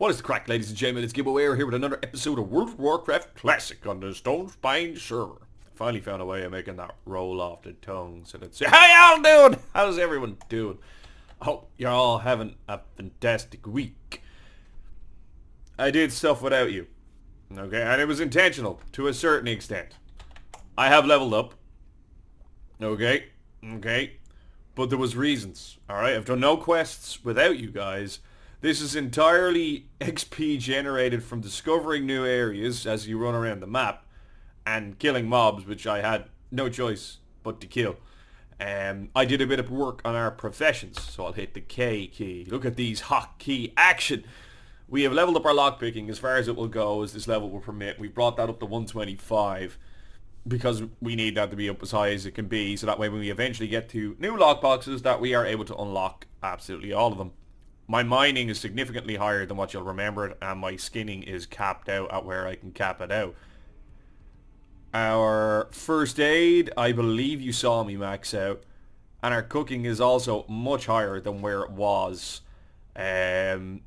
What is the crack, ladies and gentlemen? It's Gibboeire here with another episode of World of Warcraft Classic on the Stone Spine server. I finally found a way of making that roll off the tongue so that how y'all doing? How's everyone doing? I hope you're all having a fantastic week. I did stuff without you. Okay, and it was intentional to a certain extent. I have leveled up. Okay. But there was reasons. Alright, I've done no quests without you guys. This is entirely XP generated from discovering new areas as you run around the map and killing mobs, which I had no choice but to kill. I did a bit of work on our professions, so I'll hit the K key. Look at these hotkey action. We have leveled up our lockpicking as far as it will go, as this level will permit. We've brought that up to 125 because we need that to be up as high as it can be, so that way when we eventually get to new lockboxes that we are able to unlock absolutely all of them. My mining is significantly higher than what you'll remember, and my skinning is capped out at where I can cap it out. Our first aid, I believe you saw me max out, and our cooking is also much higher than where it was. In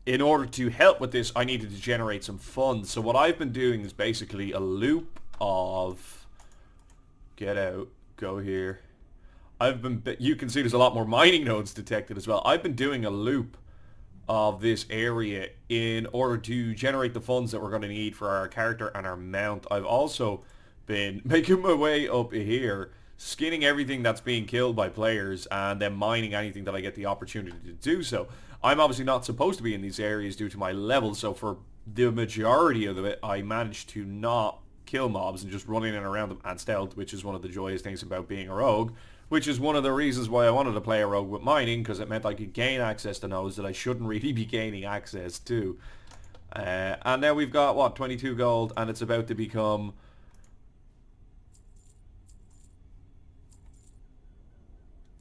order to help with this, I needed to generate some funds. So what I've been doing is basically a loop of... Get out. Go here. You can see there's a lot more mining nodes detected as well. I've been doing a loop of this area in order to generate the funds that we're going to need for our character and our mount. I've also been making my way up here, skinning everything that's being killed by players and then mining anything that I get the opportunity to do so. I'm obviously not supposed to be in these areas due to my level, so for the majority of it, I managed to not kill mobs and just run in and around them and stealth, which is one of the joyous things about being a rogue. Which is one of the reasons why I wanted to play a rogue with mining, because it meant I could gain access to nodes that I shouldn't really be gaining access to. And now we've got, what, 22 gold, and it's about to become...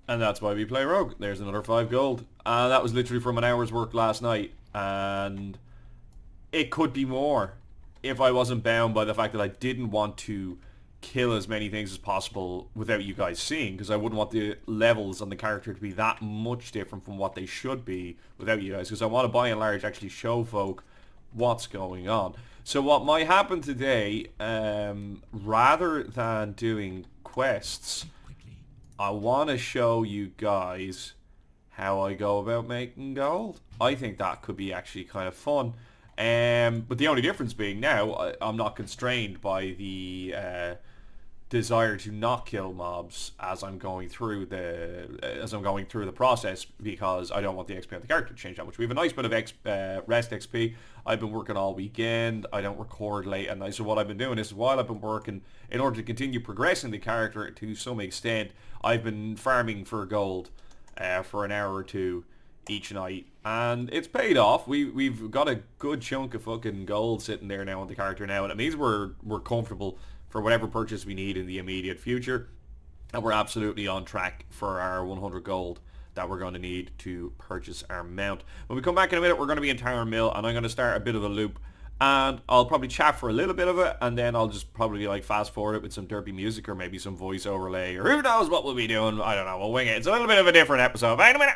And that's why we play rogue. There's another 5 gold. And that was literally from an hour's work last night. And it could be more if I wasn't bound by the fact that I didn't want to kill as many things as possible without you guys seeing, because I wouldn't want the levels on the character to be that much different from what they should be without you guys, because I want to by and large actually show folk what's going on. So what might happen today, rather than doing quests, I want to show you guys how I go about making gold. I think that could be actually kind of fun. But the only difference being now, I'm not constrained by the desire to not kill mobs as I'm going through the process, because I don't want the XP on the character to change that much. We have a nice bit of rest XP. I've been working all weekend. I don't record late at night, so what I've been doing is while I've been working, in order to continue progressing the character to some extent, I've been farming for gold for an hour or two each night, and it's paid off. We've got a good chunk of fucking gold sitting there now on the character now, and it means we're comfortable for whatever purchase we need in the immediate future, and we're absolutely on track for our 100 gold that we're going to need to purchase our mount. When we come back in a minute, we're going to be in Tower Mill, and I'm going to start a bit of a loop, and I'll probably chat for a little bit of it, and then I'll just probably like fast forward it with some derpy music or maybe some voice overlay, or who knows what we'll be doing. I don't know, we'll wing it. It's a little bit of a different episode. Wait a minute.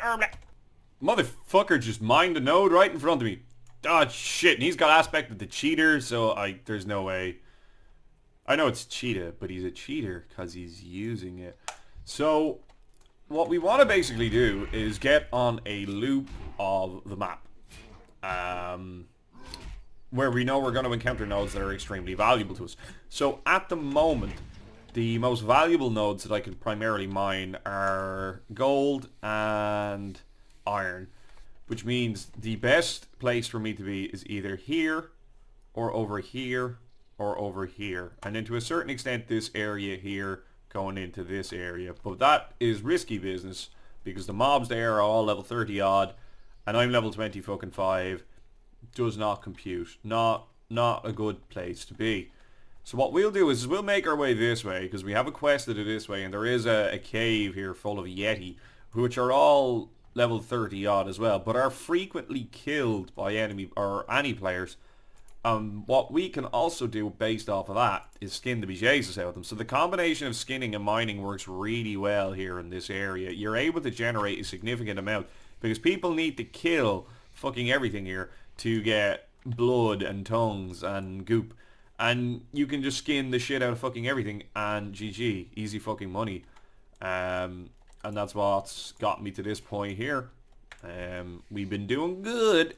Motherfucker just mined a node right in front of me. Oh shit, and he's got aspect of the cheater, so there's no way. I know it's cheetah, but he's a cheater because he's using it. So what we want to basically do is get on a loop of the map, where we know we're going to encounter nodes that are extremely valuable to us. So at the moment, the most valuable nodes that I can primarily mine are gold and iron, which means the best place for me to be is either here or over here or over here, and then to a certain extent this area here going into this area, but that is risky business because the mobs there are all level 30 odd and I'm level 20 fucking 5. Does not compute. Not a good place to be. So what we'll do is we'll make our way this way, because we have a quest to do this way, and there is a cave here full of Yeti, which are all level 30 odd as well, but are frequently killed by enemy or any players. What we can also do based off of that is skin the bejesus out of them. So the combination of skinning and mining works really well here in this area. You're able to generate a significant amount because people need to kill fucking everything here to get blood and tongues and goop. And you can just skin the shit out of fucking everything and GG. Easy fucking money. And that's what's got me to this point here. We've been doing good.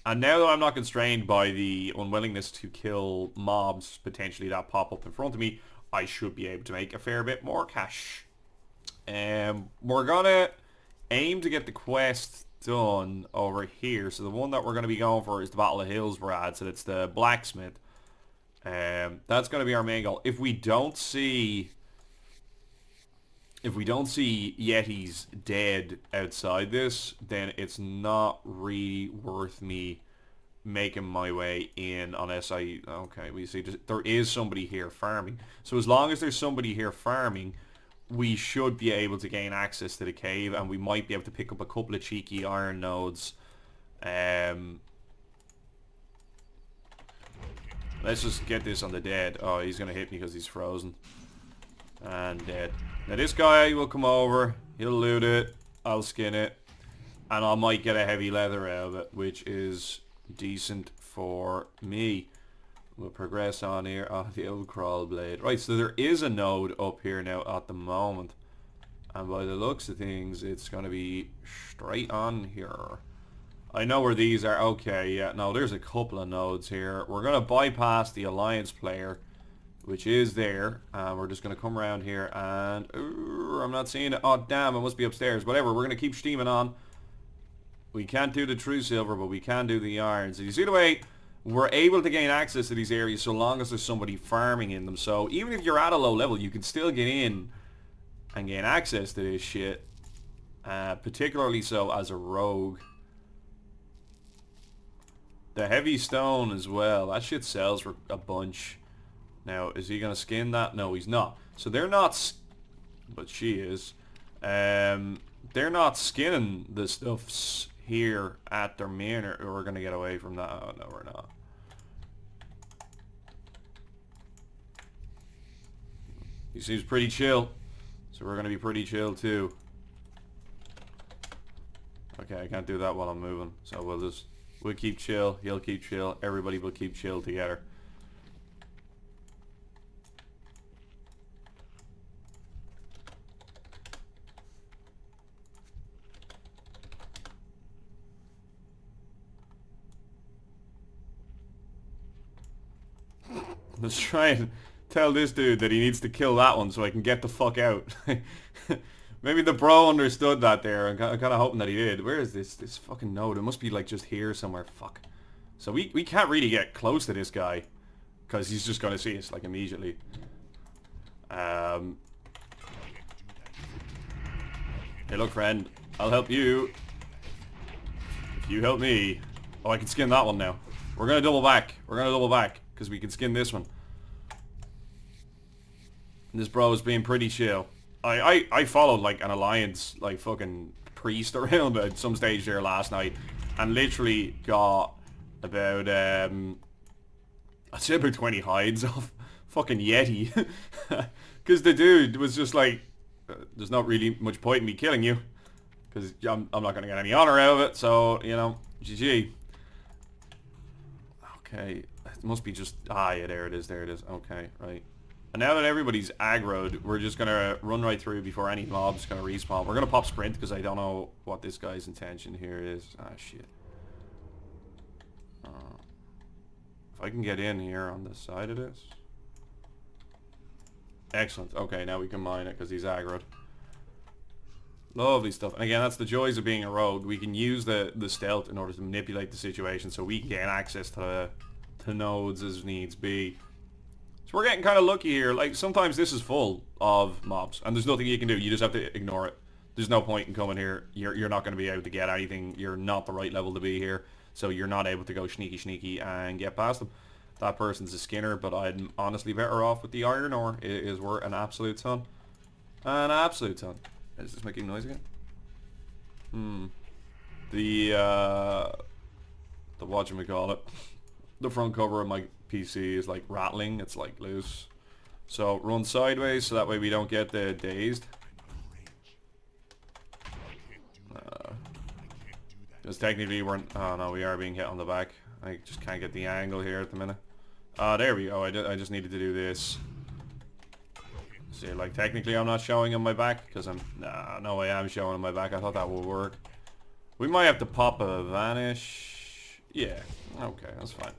And now that I'm not constrained by the unwillingness to kill mobs potentially that pop up in front of me, I should be able to make a fair bit more cash. We're gonna aim to get the quest done over here. So the one that we're going to be going for is the Battle of Hillsbrad. So it's the blacksmith. That's going to be our main goal. If we don't see Yetis dead outside this, then it's not really worth me making my way in unless okay, we see there is somebody here farming. So as long as there's somebody here farming, we should be able to gain access to the cave, and we might be able to pick up a couple of cheeky iron nodes. Let's just get this on the dead. Oh, he's going to hit me because he's frozen. And dead. Now this guy will come over. He'll loot it. I'll skin it. And I might get a heavy leather out of it, which is decent for me. We'll progress on here. Oh, the old crawl blade. Right, so there is a node up here now at the moment. And by the looks of things, it's going to be straight on here. I know where these are. Okay, yeah. No, there's a couple of nodes here. We're going to bypass the alliance player, which is there. And we're just going to come around here and... I'm not seeing it. Oh, damn, it must be upstairs. Whatever, we're going to keep steaming on. We can't do the true silver, but we can do the iron. So you see the way we're able to gain access to these areas so long as there's somebody farming in them. So even if you're at a low level, you can still get in and gain access to this shit. Particularly so as a rogue. The heavy stone as well. That shit sells for a bunch. Now, is he going to skin that? No, he's not. So they're not... But she is. They're not skinning the stuffs here at their manor. We're going to get away from that. Oh, no, we're not. He seems pretty chill. So we're going to be pretty chill too. Okay, I can't do that while I'm moving. So we'll keep chill. He'll keep chill. Everybody will keep chill together. Let's try and tell this dude that he needs to kill that one so I can get the fuck out. Maybe the bro understood that there. I'm kind of hoping that he did. Where is this fucking node? It must be like just here somewhere. Fuck. So we can't really get close to this guy because he's just going to see us like immediately. Hey look friend, I'll help you if you help me. Oh, I can skin that one now. We're going to double back. We're going to double back because we can skin this one. And this bro is being pretty chill. I followed like an alliance like fucking priest around at some stage there last night and literally got about I'd say about 20 hides off fucking Yeti. Because the dude was just like, there's not really much point in me killing you because I'm not going to get any honor out of it, so you know, GG. Okay, it must be just, yeah, there it is, okay, right. And now that everybody's aggroed, we're just going to run right through before any mob's going to respawn. We're going to pop sprint because I don't know what this guy's intention here is. Ah, shit. If I can get in here on this side of this. Excellent. Okay, now we can mine it because he's aggroed. Lovely stuff. And again, that's the joys of being a rogue. We can use the stealth in order to manipulate the situation so we can gain access to nodes as needs be. So we're getting kind of lucky here. Like, sometimes this is full of mobs, and there's nothing you can do. You just have to ignore it. There's no point in coming here. You're not going to be able to get anything. You're not the right level to be here, so you're not able to go sneaky and get past them. That person's a skinner, but I'm honestly better off with the iron ore. It is worth an absolute ton. An absolute ton. Is this making noise again? The whatchamacallit, the front cover of my PC is like rattling. It's like loose. So run sideways so that way we don't get dazed. Because technically we're... Oh no, we are being hit on the back. I just can't get the angle here at the minute. There we go. I just needed to do this. See, like, technically I'm not showing him my back, because I'm... Nah, no, I am showing him my back. I thought that would work. We might have to pop a vanish. Yeah, okay, that's fine.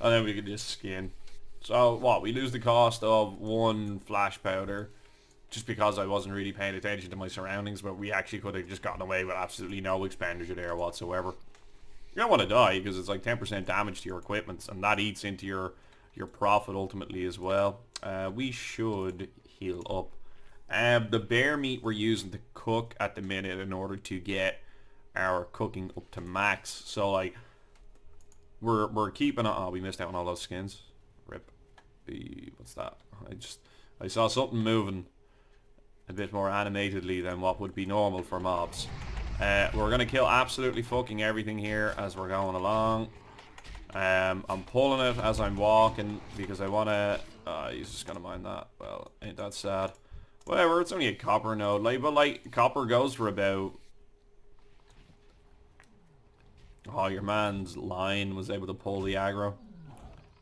And then we can just skin. So, what? We lose the cost of 1 flash powder, just because I wasn't really paying attention to my surroundings, but we actually could have just gotten away with absolutely no expenditure there whatsoever. You don't want to die, because it's like 10% damage to your equipment, and that eats into your profit ultimately as well. We should heal up. The bear meat we're using to cook at the minute in order to get our cooking up to max. So like we're keeping on. Oh, we missed out on all those skins. Rip. What's that? I saw something moving a bit more animatedly than what would be normal for mobs. We're gonna kill absolutely fucking everything here as we're going along. I'm pulling it as I'm walking because I wanna... he's just gonna mine that. Well, ain't that sad. Whatever, it's only a copper node. Like, but like, copper goes for about... Oh, your man's line was able to pull the aggro.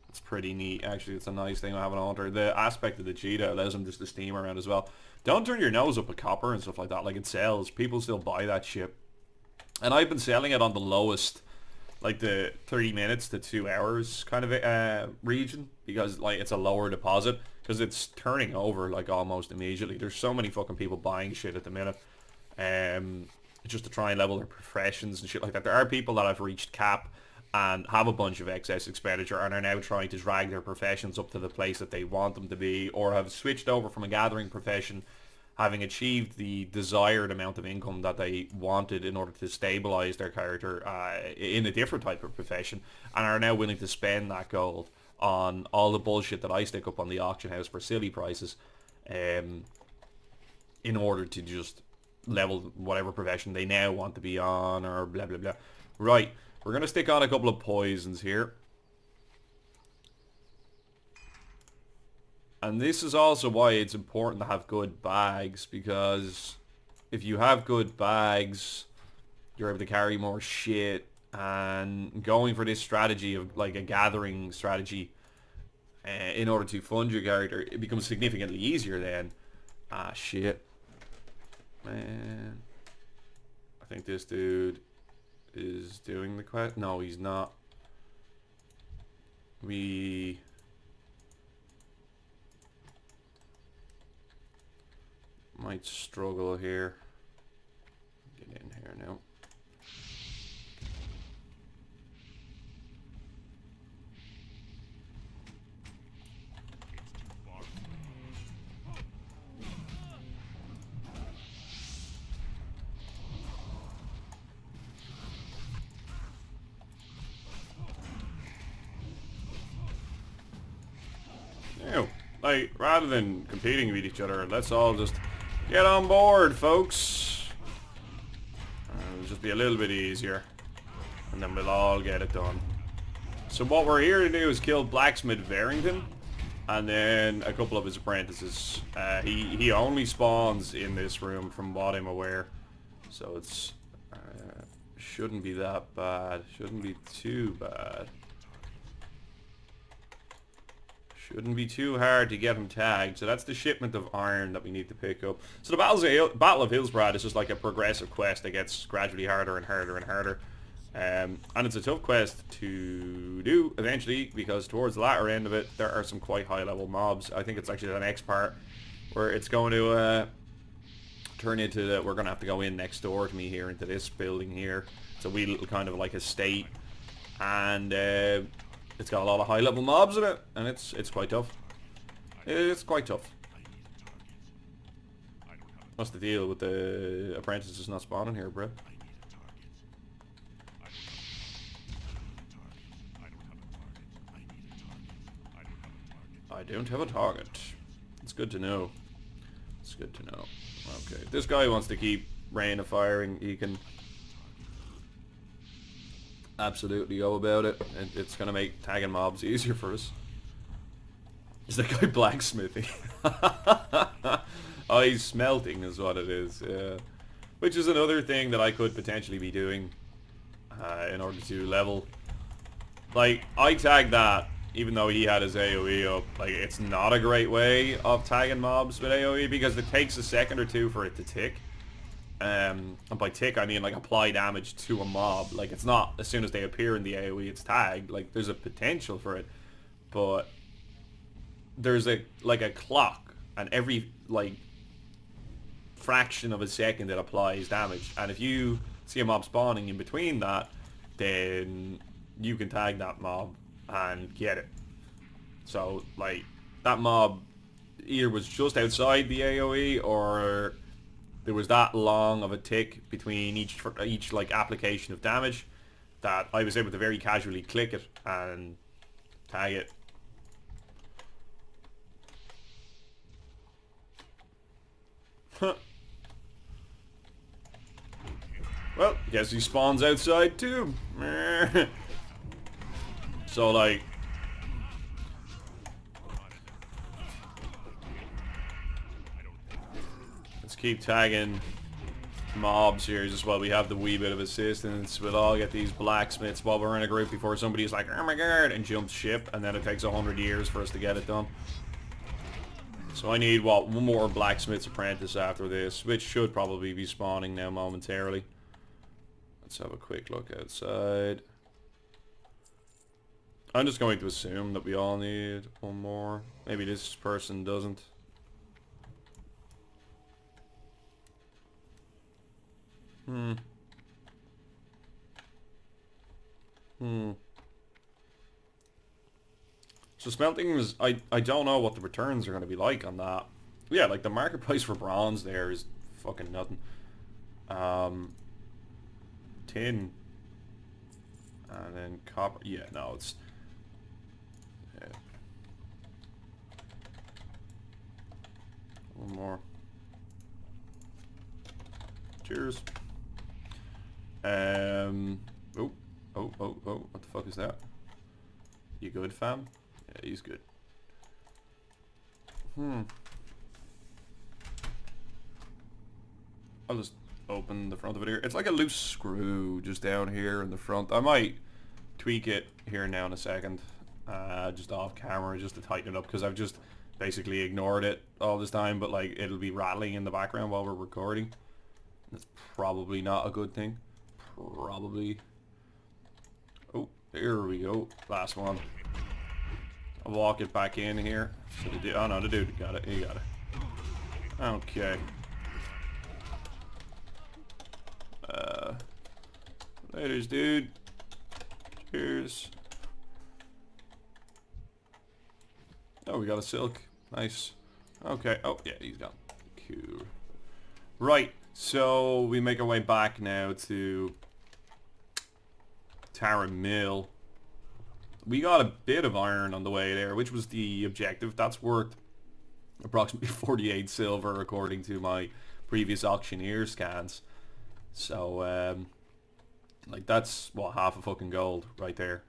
It's pretty neat. Actually, it's a nice thing to have an altar. The aspect of the cheetah allows him just to steam around as well. Don't turn your nose up at copper and stuff like that. Like, it sells. People still buy that shit. And I've been selling it on the lowest, like the 30 minutes to 2 hours kind of region, because like it's a lower deposit, because it's turning over like almost immediately. There's so many fucking people buying shit at the minute, just to try and level their professions and shit like that. There are people that have reached cap and have a bunch of excess expenditure and are now trying to drag their professions up to the place that they want them to be, or have switched over from a gathering profession having achieved the desired amount of income that they wanted in order to stabilize their character in a different type of profession, and are now willing to spend that gold on all the bullshit that I stick up on the auction house for silly prices, in order to just level whatever profession they now want to be on, or blah blah blah. Right, we're going to stick on a couple of poisons here. And this is also why it's important to have good bags, because if you have good bags, you're able to carry more shit, and going for this strategy of like a gathering strategy in order to fund your character, it becomes significantly easier then. Ah, shit. Man. I think this dude is doing the quest. No, he's not. We... might struggle here. Get in here now. Now, like, rather than competing with each other, let's all just get on board, folks. It'll just be a little bit easier, and then we'll all get it done. So what we're here to do is kill Blacksmith Varrington, and then a couple of his apprentices. He only spawns in this room, from what I'm aware. So it's shouldn't be that bad. Shouldn't be too bad. Shouldn't be too hard to get him tagged. So that's the shipment of iron that we need to pick up. So the Battle of Hillsbrad is just like a progressive quest that gets gradually harder and harder and harder. And it's a tough quest to do eventually, because towards the latter end of it, there are some quite high level mobs. I think it's actually the next part where it's going to turn into that we're going to have to go in next door to me here into this building here. It's a wee little kind of like estate. And... it's got a lot of high level mobs in it, and it's quite tough. It's quite tough. What's the deal with the apprentices not spawning here, bro? I don't have a target. It's good to know. It's good to know. Okay, if this guy wants to keep rain of firing, he can absolutely go about it. It's going to make tagging mobs easier for us. Is that guy blacksmithing? Oh, he's smelting is what it is. Yeah. Which is another thing that I could potentially be doing in order to level. Like, I tagged that, even though he had his AoE up. Like, it's not a great way of tagging mobs with AoE because it takes a second or two for it to tick. And by tick, I mean, like, apply damage to a mob. Like, it's not as soon as they appear in the AoE, it's tagged. Like, there's a potential for it. But there's a clock, and every, like, fraction of a second it applies damage. And if you see a mob spawning in between that, then you can tag that mob and get it. So, like, that mob either was just outside the AoE, or there was that long of a tick between each like application of damage that I was able to very casually click it and tag it. Huh. Well, guess he spawns outside too. So, like, let's keep tagging mobs here just while we have the wee bit of assistance. We'll all get these blacksmiths while we're in a group before somebody's like, oh my god, and jumps ship, and then it takes 100 years for us to get it done. So I need, what, one more blacksmith's apprentice after this, which should probably be spawning now momentarily. Let's have a quick look outside. I'm just going to assume that we all need one more. Maybe this person doesn't. So smelting is, I don't know what the returns are going to be like on that. Yeah, like the market price for bronze there is fucking nothing. Tin. And then copper. Yeah, no, it's... Yeah. One more. Cheers. Oh, what the fuck is that? You good, fam? Yeah, he's good. I'll just open the front of it here. It's like a loose screw just down here in the front. I might tweak it here now in a second, just off camera, just to tighten it up, because I've just basically ignored it all this time, but like it'll be rattling in the background while we're recording. That's probably not a good thing. Probably. Oh, there we go. Last one. I'll walk it back in here. So oh no, the dude got it. He got it. Okay. Laters, dude. Cheers. Oh, we got a silk. Nice. Okay. Oh, yeah, he's gone. Cool. Right. So we make our way back now to Tara Mill. We got a bit of iron on the way there, which was the objective. That's worth approximately 48 silver according to my previous auctioneer scans. So, like, that's, what, half a fucking gold right there.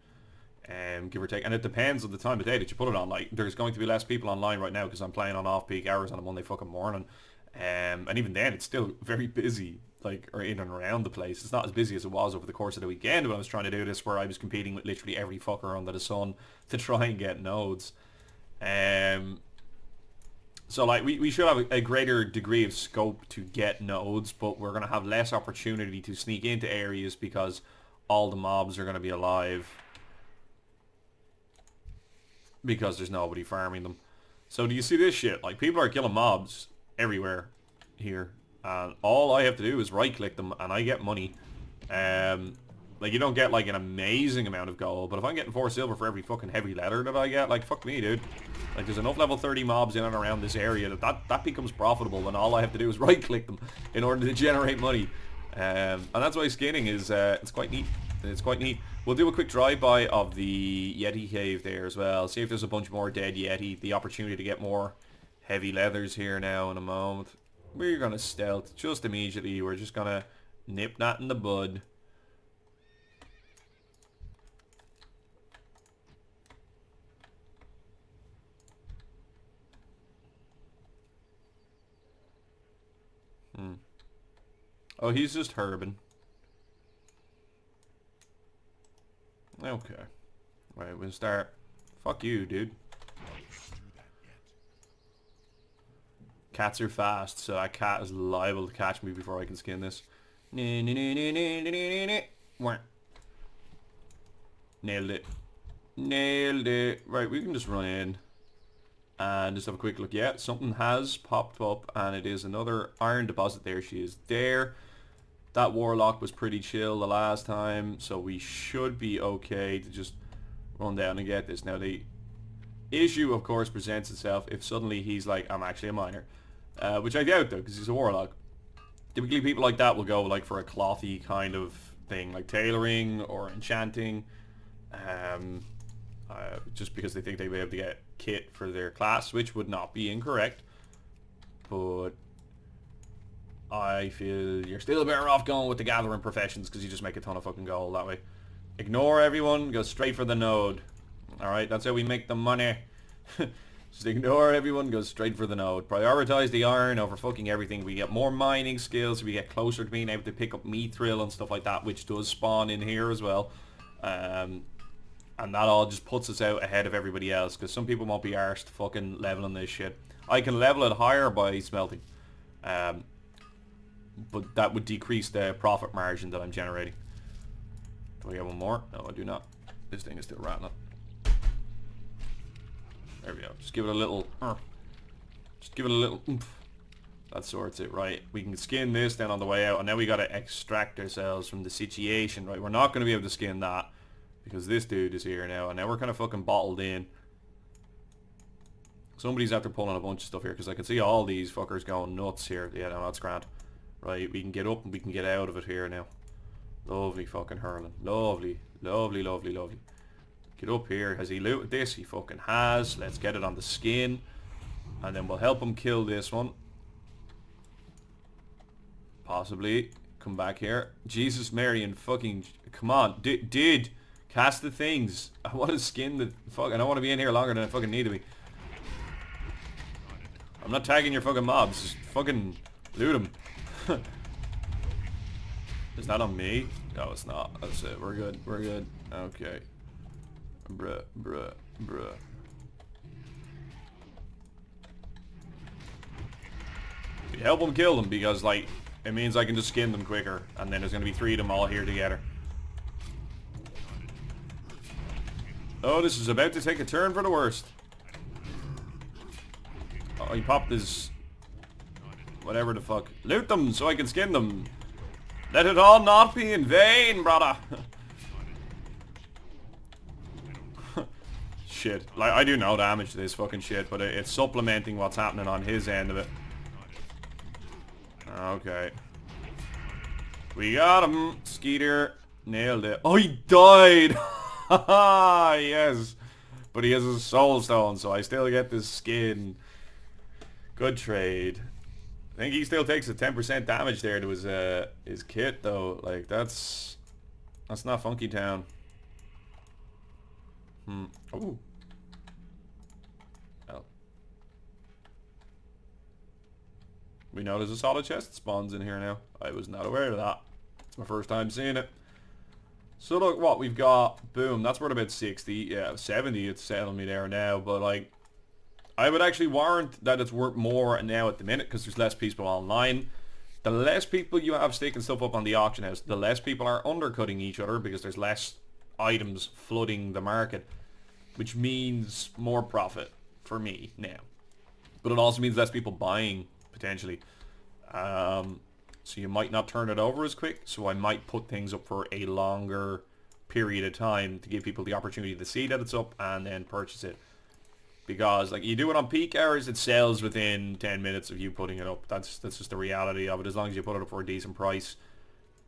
Give or take. And it depends on the time of day that you put it on. Like, there's going to be less people online right now because I'm playing on off-peak hours on a Monday fucking morning. And even then, it's still very busy, like, or in and around the place. It's not as busy as it was over the course of the weekend when I was trying to do this, where I was competing with literally every fucker under the sun to try and get nodes. So, like, we should have a greater degree of scope to get nodes, but we're going to have less opportunity to sneak into areas because all the mobs are going to be alive because there's nobody farming them. So do you see this shit? Like, people are killing mobs everywhere here, and all I have to do is right click them and I get money. Like, you don't get like an amazing amount of gold, but if I'm getting 4 silver for every fucking heavy leather that I get, like, fuck me, dude. Like, there's enough level 30 mobs in and around this area that becomes profitable when all I have to do is right click them in order to generate money. And that's why skinning is it's quite neat. It's quite neat. We'll do a quick drive-by of the Yeti cave there as well. See if there's a bunch more dead Yeti. The opportunity to get more heavy leathers here now in a moment. We're going to stealth just immediately. We're just going to nip that in the bud. Oh, he's just herbing. Okay. Right, we'll start. Fuck you, dude. Cats are fast, so that cat is liable to catch me before I can skin this. Nailed it. Nailed it. Right, we can just run in and just have a quick look. Yeah, something has popped up, and it is another iron deposit. There she is there. That warlock was pretty chill the last time, so we should be okay to just run down and get this. Now, the issue, of course, presents itself if suddenly he's like, I'm actually a miner. Which I doubt, though, because he's a warlock. Typically, people like that will go like for a clothy kind of thing, like tailoring or enchanting. Just because they think they'll be able to get kit for their class, which would not be incorrect. But I feel you're still better off going with the gathering professions, because you just make a ton of fucking gold that way. Ignore everyone, go straight for the node. Alright, that's how we make the money. Just ignore everyone, go straight for the node. Prioritize the iron over fucking everything. We get more mining skills, we get closer to being able to pick up mithril and stuff like that, which does spawn in here as well. And that all just puts us out ahead of everybody else, because some people won't be arsed fucking leveling this shit. I can level it higher by smelting. But that would decrease the profit margin that I'm generating. Do I get one more? No, I do not. This thing is still rattling. There we go. Just give it a little... just give it a little oomph. That sorts it. Right. We can skin this then on the way out, and now we gotta extract ourselves from the situation. Right. We're not going to be able to skin that, because this dude is here now, and now we're kind of fucking bottled in. Somebody's after pulling a bunch of stuff here, because I can see all these fuckers going nuts here. Yeah, no, that's grand. Right, we can get up and we can get out of it here now. Lovely fucking hurling. Lovely, lovely, lovely, lovely. Get up here. Has he looted this? He fucking has. Let's get it on the skin. And then we'll help him kill this one. Possibly. Come back here. Jesus, Mary, and fucking... Come on. Dude. Cast the things. I want to skin the... Fuck. I don't want to be in here longer than I fucking need to be. I'm not tagging your fucking mobs. Just fucking loot them. Is that on me? No, it's not. That's it. We're good. We're good. Okay. Bruh, bruh, bruh. We help them kill them, because, like, it means I can just skin them quicker, and then there's going to be 3 of them all here together. Oh, this is about to take a turn for the worst. Oh, he popped his... whatever the fuck. Loot them so I can skin them. Let it all not be in vain, brother. Shit. Like, I do no damage to this fucking shit, but it's supplementing what's happening on his end of it. Okay. We got him. Skeeter. Nailed it. Oh, he died. Yes. But he has a soul stone, so I still get this skin. Good trade. I think he still takes a 10% damage there to his kit, though. Like, that's not Funky Town. Oh. Well. We know there's a solid chest spawns in here now. I was not aware of that. It's my first time seeing it. So look what we've got. Boom. That's worth about 60. Yeah, 70 it's selling me there now. But like, I would actually warrant that it's worth more now at the minute, because there's less people online. The less people you have staking stuff up on the auction house, the less people are undercutting each other, because there's less items flooding the market, which means more profit for me now. But it also means less people buying, potentially. So you might not turn it over as quick, so I might put things up for a longer period of time to give people the opportunity to see that it's up and then purchase it. Because like, you do it on peak hours, it sells within 10 minutes of you putting it up. That's just the reality of it, as long as you put it up for a decent price.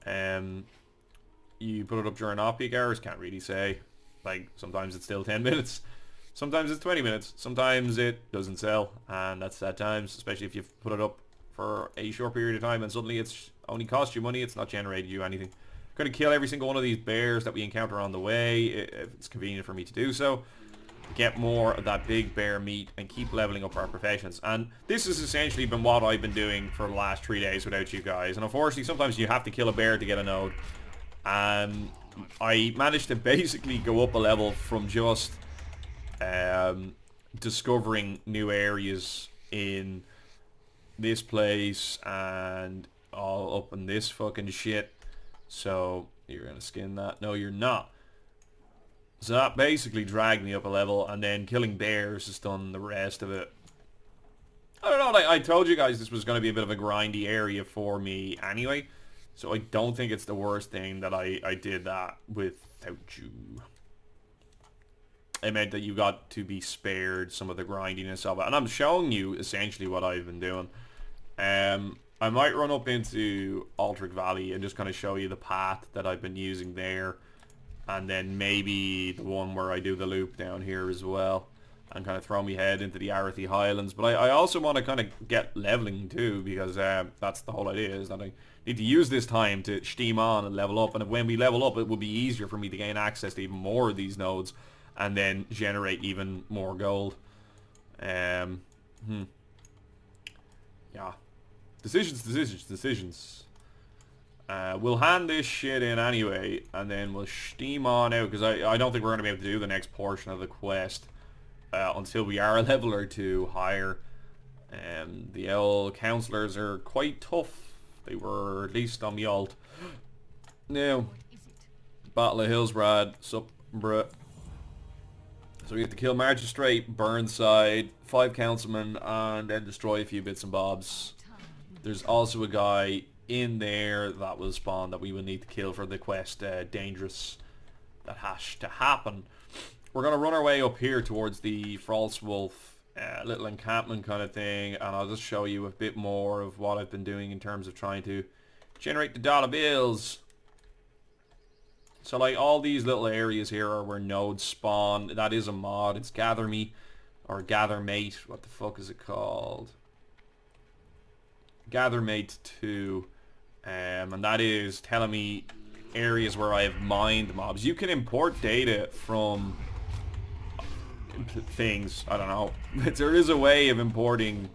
You put it up during off-peak hours, can't really say. Like, sometimes it's still 10 minutes. Sometimes it's 20 minutes. Sometimes it doesn't sell. And that's sad times, especially if you've put it up for a short period of time and suddenly it's only cost you money, it's not generated you anything. I'm going to kill every single one of these bears that we encounter on the way, if it's convenient for me to do so. Get more of that big bear meat and keep leveling up our professions. And this has essentially been what I've been doing for the last 3 days without you guys. And unfortunately, sometimes you have to kill a bear to get a node. I managed to basically go up a level from just discovering new areas in this place and all up in this fucking shit. So you're gonna skin that? No, you're not. So that basically dragged me up a level, and then killing bears has done the rest of it. I don't know, like I told you guys, this was going to be a bit of a grindy area for me anyway, so I don't think it's the worst thing that I did that without you. It meant that you got to be spared some of the grindiness of it, and I'm showing you essentially what I've been doing. I might run up into Aldrich Valley and just kind of show you the path that I've been using there, and then maybe the one where I do the loop down here as well, and kind of throw me head into the Arathi Highlands. But I also want to kind of get leveling too, because that's the whole idea, is that I need to use this time to steam on and level up, and when we level up it will be easier for me to gain access to even more of these nodes and then generate even more gold. Yeah. Decisions. We'll hand this shit in anyway, and then we'll steam on out, because I don't think we're going to be able to do the next portion of the quest until we are a level or two higher. The L councillors are quite tough. They were, at least on the alt. Now, Battle of Hillsbrad, sup, bruh. So we have to kill Magistrate, Burnside, 5 councilmen, and then destroy a few bits and bobs. There's also a guy in there that will spawn that we will need to kill for the quest, Dangerous. That has to happen. We're going to run our way up here towards the False Wolf little encampment kind of thing, and I'll just show you a bit more of what I've been doing in terms of trying to generate the dolla billz. So like all these little areas here are where nodes spawn. That is a mod. It's Gather Me, or Gather Mate. What the fuck is it called? Gather Mate 2. And that is telling me areas where I have mined mobs. You can import data from things. I don't know. There is a way of importing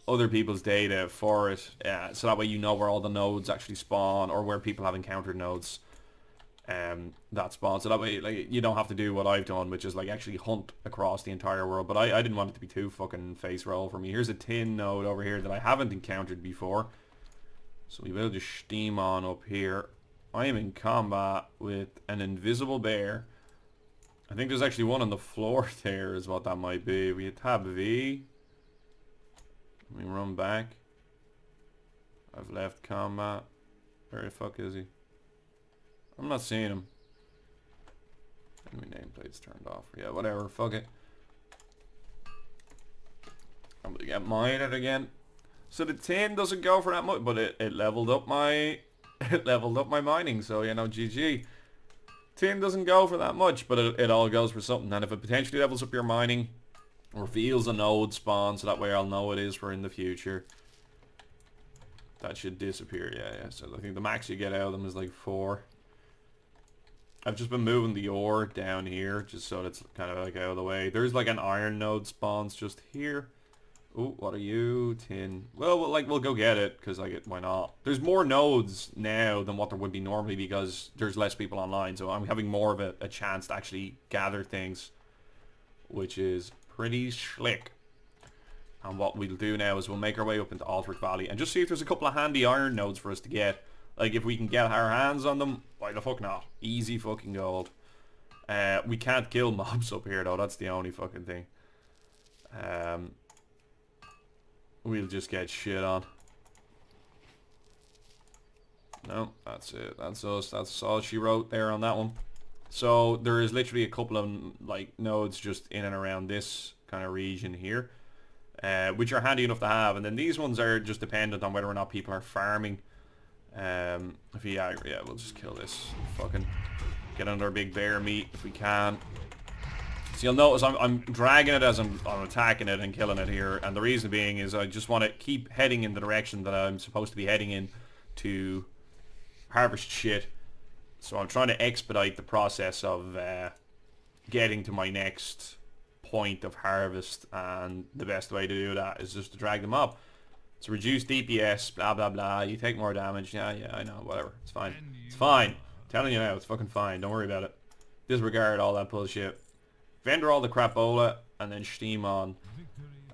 other people's data for it. So that way you know where all the nodes actually spawn, or where people have encountered nodes that spawn. So that way like you don't have to do what I've done, which is like actually hunt across the entire world. But I didn't want it to be too fucking face roll for me. Here's a tin node over here that I haven't encountered before. So we will just steam on up here. I am in combat with an invisible bear. I think there's actually one on the floor there is what that might be. We hit tab V. We run back. I've left combat. Where the fuck is he? I'm not seeing him. Enemy nameplate's turned off. Yeah, whatever. Fuck it. I'm gonna get mined again. So the tin doesn't go for that much, but it leveled up my mining. So you know, GG. Tin doesn't go for that much, but it all goes for something. And if it potentially levels up your mining, reveals a node spawn, so that way I'll know it is for in the future. That should disappear. Yeah. So I think the max you get out of them is like 4. I've just been moving the ore down here just so it's kind of like out of the way. There's like an iron node spawns just here. Oh, what are you? Tin. Well, we'll go get it, because like why not? There's more nodes now than what there would be normally, because there's less people online, so I'm having more of a chance to actually gather things, which is pretty slick. And what we'll do now is we'll make our way up into Aldrich Valley and just see if there's a couple of handy iron nodes for us to get. Like if we can get our hands on them, why the fuck not? Easy fucking gold. We can't kill mobs up here though, that's the only fucking thing. We'll just get shit on. No, that's it. That's us. That's all she wrote there on that one. So there is literally a couple of like nodes just in and around this kind of region here, which are handy enough to have. And then these ones are just dependent on whether or not people are farming. Yeah, we'll just kill this. Fucking get under a big bear meat if we can. So you'll notice I'm dragging it as I'm attacking it and killing it here, and the reason being is I just want to keep heading in the direction that I'm supposed to be heading in to harvest shit. So I'm trying to expedite the process of getting to my next point of harvest, and the best way to do that is just to drag them up. It's reduced DPS, blah blah blah, you take more damage, yeah, I know, whatever, it's fine. It's fine. Telling you now, it's fucking fine. Don't worry about it. Disregard all that bullshit. Vendor all the crapola and then steam on.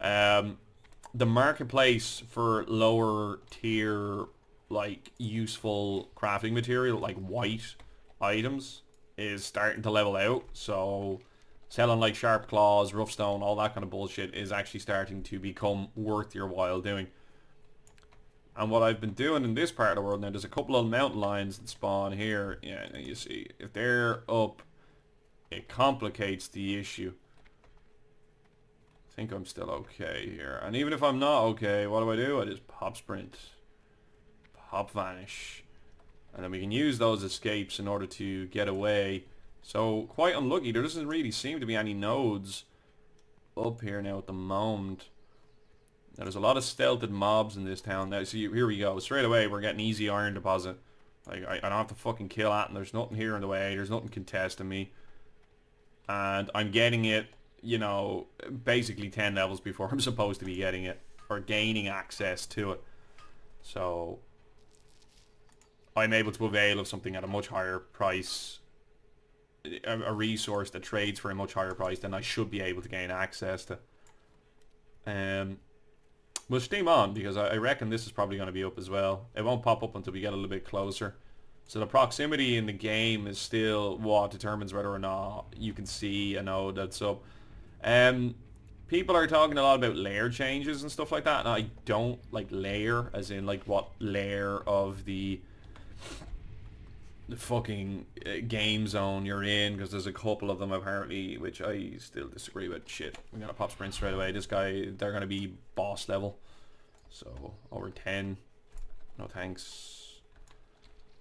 The marketplace for lower tier, like, useful crafting material, like white items, is starting to level out. So selling like sharp claws, rough stone, all that kind of bullshit is actually starting to become worth your while doing. And what I've been doing in this part of the world now, there's a couple of mountain lions that spawn here. Yeah, you see, if they're up, it complicates the issue. I think I'm still okay here. And even if I'm not okay, what do? I just pop sprint. Pop vanish. And then we can use those escapes in order to get away. So, quite unlucky. There doesn't really seem to be any nodes up here now at the moment. Now, there's a lot of stealthed mobs in this town. Now, see, here we go. Straight away, we're getting easy iron deposit. Like, I don't have to fucking kill that, and there's nothing here in the way. There's nothing contesting me. And I'm getting it, you know, basically 10 levels before I'm supposed to be getting it. Or gaining access to it. So I'm able to avail of something at a much higher price. A resource that trades for a much higher price than I should be able to gain access to. We'll steam on, because I reckon this is probably going to be up as well. It won't pop up until we get a little bit closer. So the proximity in the game is still what determines whether or not you can see a node that's up. People are talking a lot about layer changes and stuff like that, and I don't like layer, as in like what layer of the fucking game zone you're in, because there's a couple of them apparently, which I still disagree with. Shit, I'm gonna pop sprint straight away. This guy, they're gonna be boss level, so over 10. No thanks.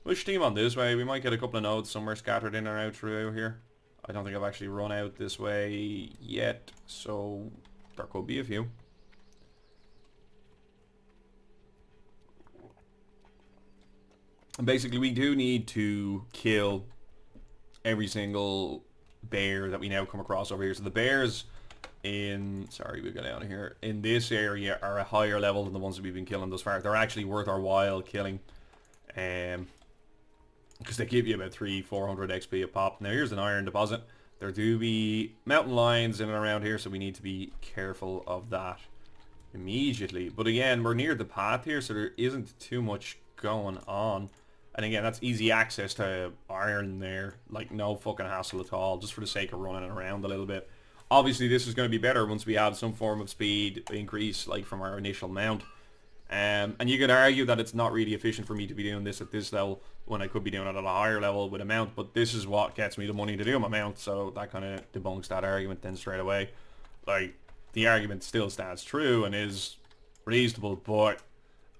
We'll steam on this way. We might get a couple of nodes somewhere scattered in or out through here. I don't think I've actually run out this way yet, so there could be a few. And basically, we do need to kill every single bear that we now come across over here. So the bears in... Sorry, we'll get out of here. In this area are a higher level than the ones that we've been killing thus far. They're actually worth our while killing. Because they give you about 300-400 XP a pop. Now here's an iron deposit. There do be mountain lions in and around here, so we need to be careful of that immediately. But again, we're near the path here, so there isn't too much going on. And again, that's easy access to iron there. Like, no fucking hassle at all, just for the sake of running around a little bit. Obviously, this is going to be better once we add some form of speed increase, like from our initial mount. And you could argue that it's not really efficient for me to be doing this at this level when I could be doing it at a higher level with a mount, but this is what gets me the money to do my mount, so that kind of debunks that argument then straight away. Like, the argument still stands true and is reasonable, but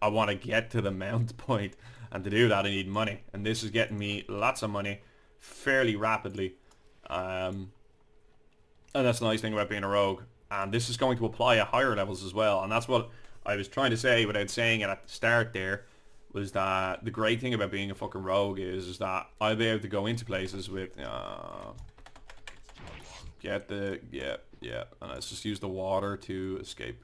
I want to get to the mount point, and to do that I need money, and this is getting me lots of money fairly rapidly. And that's the nice thing about being a rogue, and this is going to apply at higher levels as well, and that's what I was trying to say without saying it at the start there, was that the great thing about being a fucking rogue is that I'll be able to go into places with get the and let's just use the water to escape,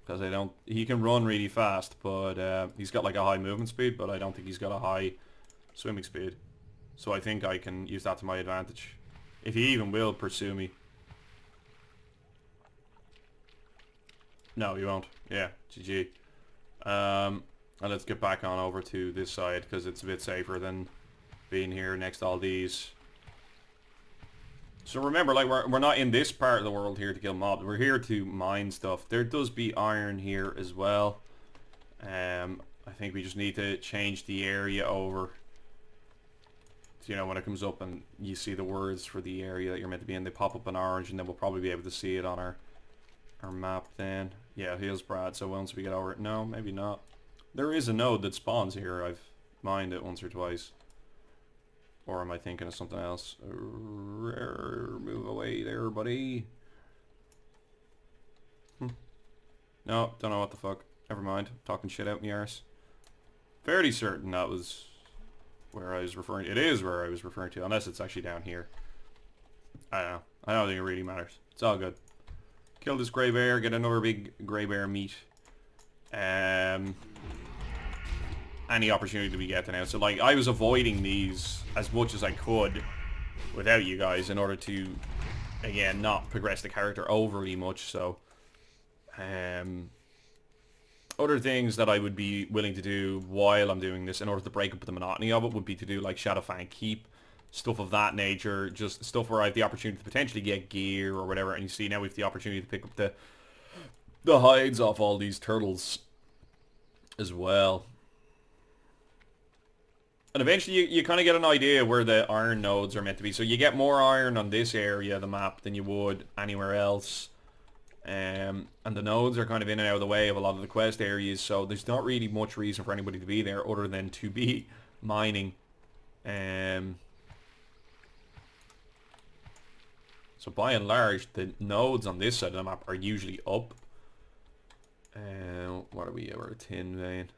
because I don't, he can run really fast, but he's got like a high movement speed, but I don't think he's got a high swimming speed, so I think I can use that to my advantage if he even will pursue me. No, you won't. Yeah, GG. And let's get back on over to this side, because it's a bit safer than being here next to all these. So remember, like, we're not in this part of the world here to kill mobs. We're here to mine stuff. There does be iron here as well. I think we just need to change the area over. You know, when it comes up and you see the words for the area that you're meant to be in, they pop up in orange, and then we'll probably be able to see it on our map then. Yeah, Hillsbrad, so once we get over it. No, maybe not. There is a node that spawns here. I've mined it once or twice. Or am I thinking of something else? Move away there, buddy. No, don't know what the fuck. Never mind. Talking shit out in the arse. Fairly certain that was where I was referring to. It is where I was referring to, unless it's actually down here. I don't know. I don't think it really matters. It's all good. Kill this grey bear, get another big grey bear meat. And any opportunity that we get to now. So like I was avoiding these as much as I could without you guys in order to, again, not progress the character overly much. So other things that I would be willing to do while I'm doing this in order to break up the monotony of it would be to do like Shadowfang Keep, stuff of that nature, just stuff where I have the opportunity to potentially get gear or whatever. And you see now we have the opportunity to pick up the hides off all these turtles as well. And eventually you kind of get an idea where the iron nodes are meant to be. So you get more iron on this area of the map than you would anywhere else. And the nodes are kind of in and out of the way of a lot of the quest areas, so there's not really much reason for anybody to be there other than to be mining. So by and large, the nodes on this side of the map are usually up. What are we? We're a tin vein.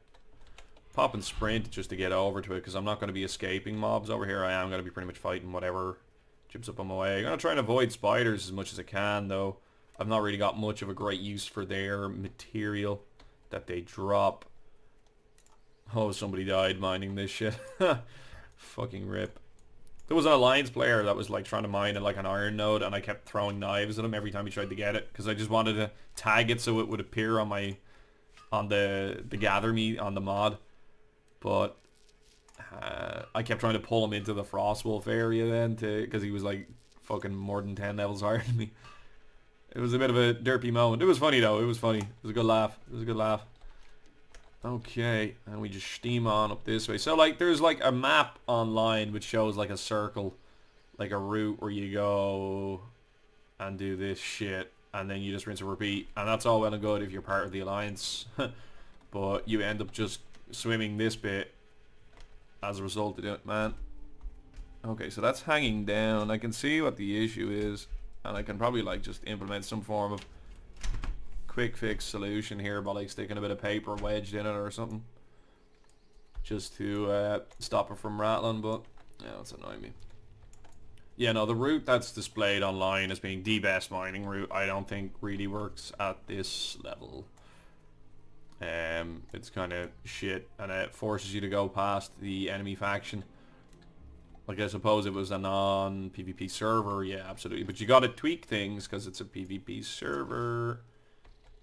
Pop and sprint just to get over to it, because I'm not going to be escaping mobs over here. I am going to be pretty much fighting whatever jumps up on my way. I'm going to try and avoid spiders as much as I can, though. I've not really got much of a great use for their material that they drop. Oh, somebody died mining this shit. Fucking rip. There was an alliance player that was like trying to mine like an iron node, and I kept throwing knives at him every time he tried to get it, because I just wanted to tag it so it would appear on the gather me on the mod. But I kept trying to pull him into the Frostwolf area then, because he was like fucking more than 10 levels higher than me. It was a bit of a derpy moment. It was funny though. It was funny. It was a good laugh. It was a good laugh. Okay, and we just steam on up this way. So like there's like a map online which shows like a circle, like a route where you go and do this shit, and then you just rinse and repeat, and that's all well and good if you're part of the alliance. But you end up just swimming this bit as a result of it, man. Okay, so that's hanging down. I can see what the issue is, and I can probably like just implement some form of quick fix solution here by like sticking a bit of paper wedged in it or something, just to stop it from rattling. But yeah, that's annoying me. Yeah, no, the route that's displayed online as being the best mining route I don't think really works at this level. It's kind of shit, and it forces you to go past the enemy faction. Like, I suppose it was a non-PvP server, yeah, absolutely. But you gotta tweak things, because it's a PvP server.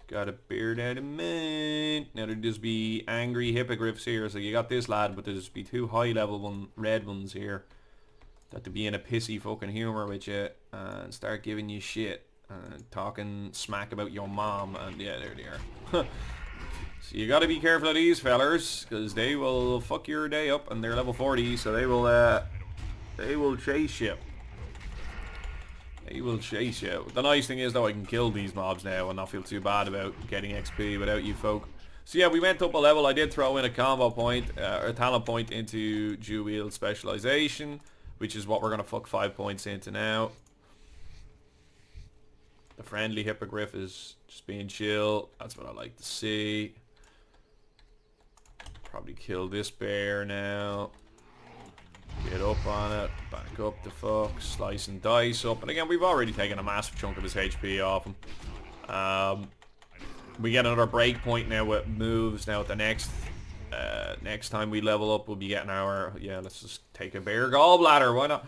Gotta bear that in mind. Now, there'd just be angry hippogriffs here, so you got this lad, but there'd just be two high-level red ones here that to be in a pissy fucking humour with you, and start giving you shit, and talking smack about your mom, and yeah, there they are. So you gotta be careful of these fellers, because they will fuck your day up, and they're level 40, so they will chase you. They will chase you. The nice thing is though, I can kill these mobs now and not feel too bad about getting XP without you folk. So yeah, we went up a level. I did throw in a combo point, or a talent point into dual wield specialization, which is what we're gonna fuck 5 points into now. The friendly hippogriff is just being chill. That's what I like to see. Probably kill this bear now. Get up on it, back up the fuck, slice and dice up. And again, we've already taken a massive chunk of his HP off him. We get another break point now with moves. Now at the next time we level up, we'll be getting our, yeah, let's just take a bear gallbladder, why not?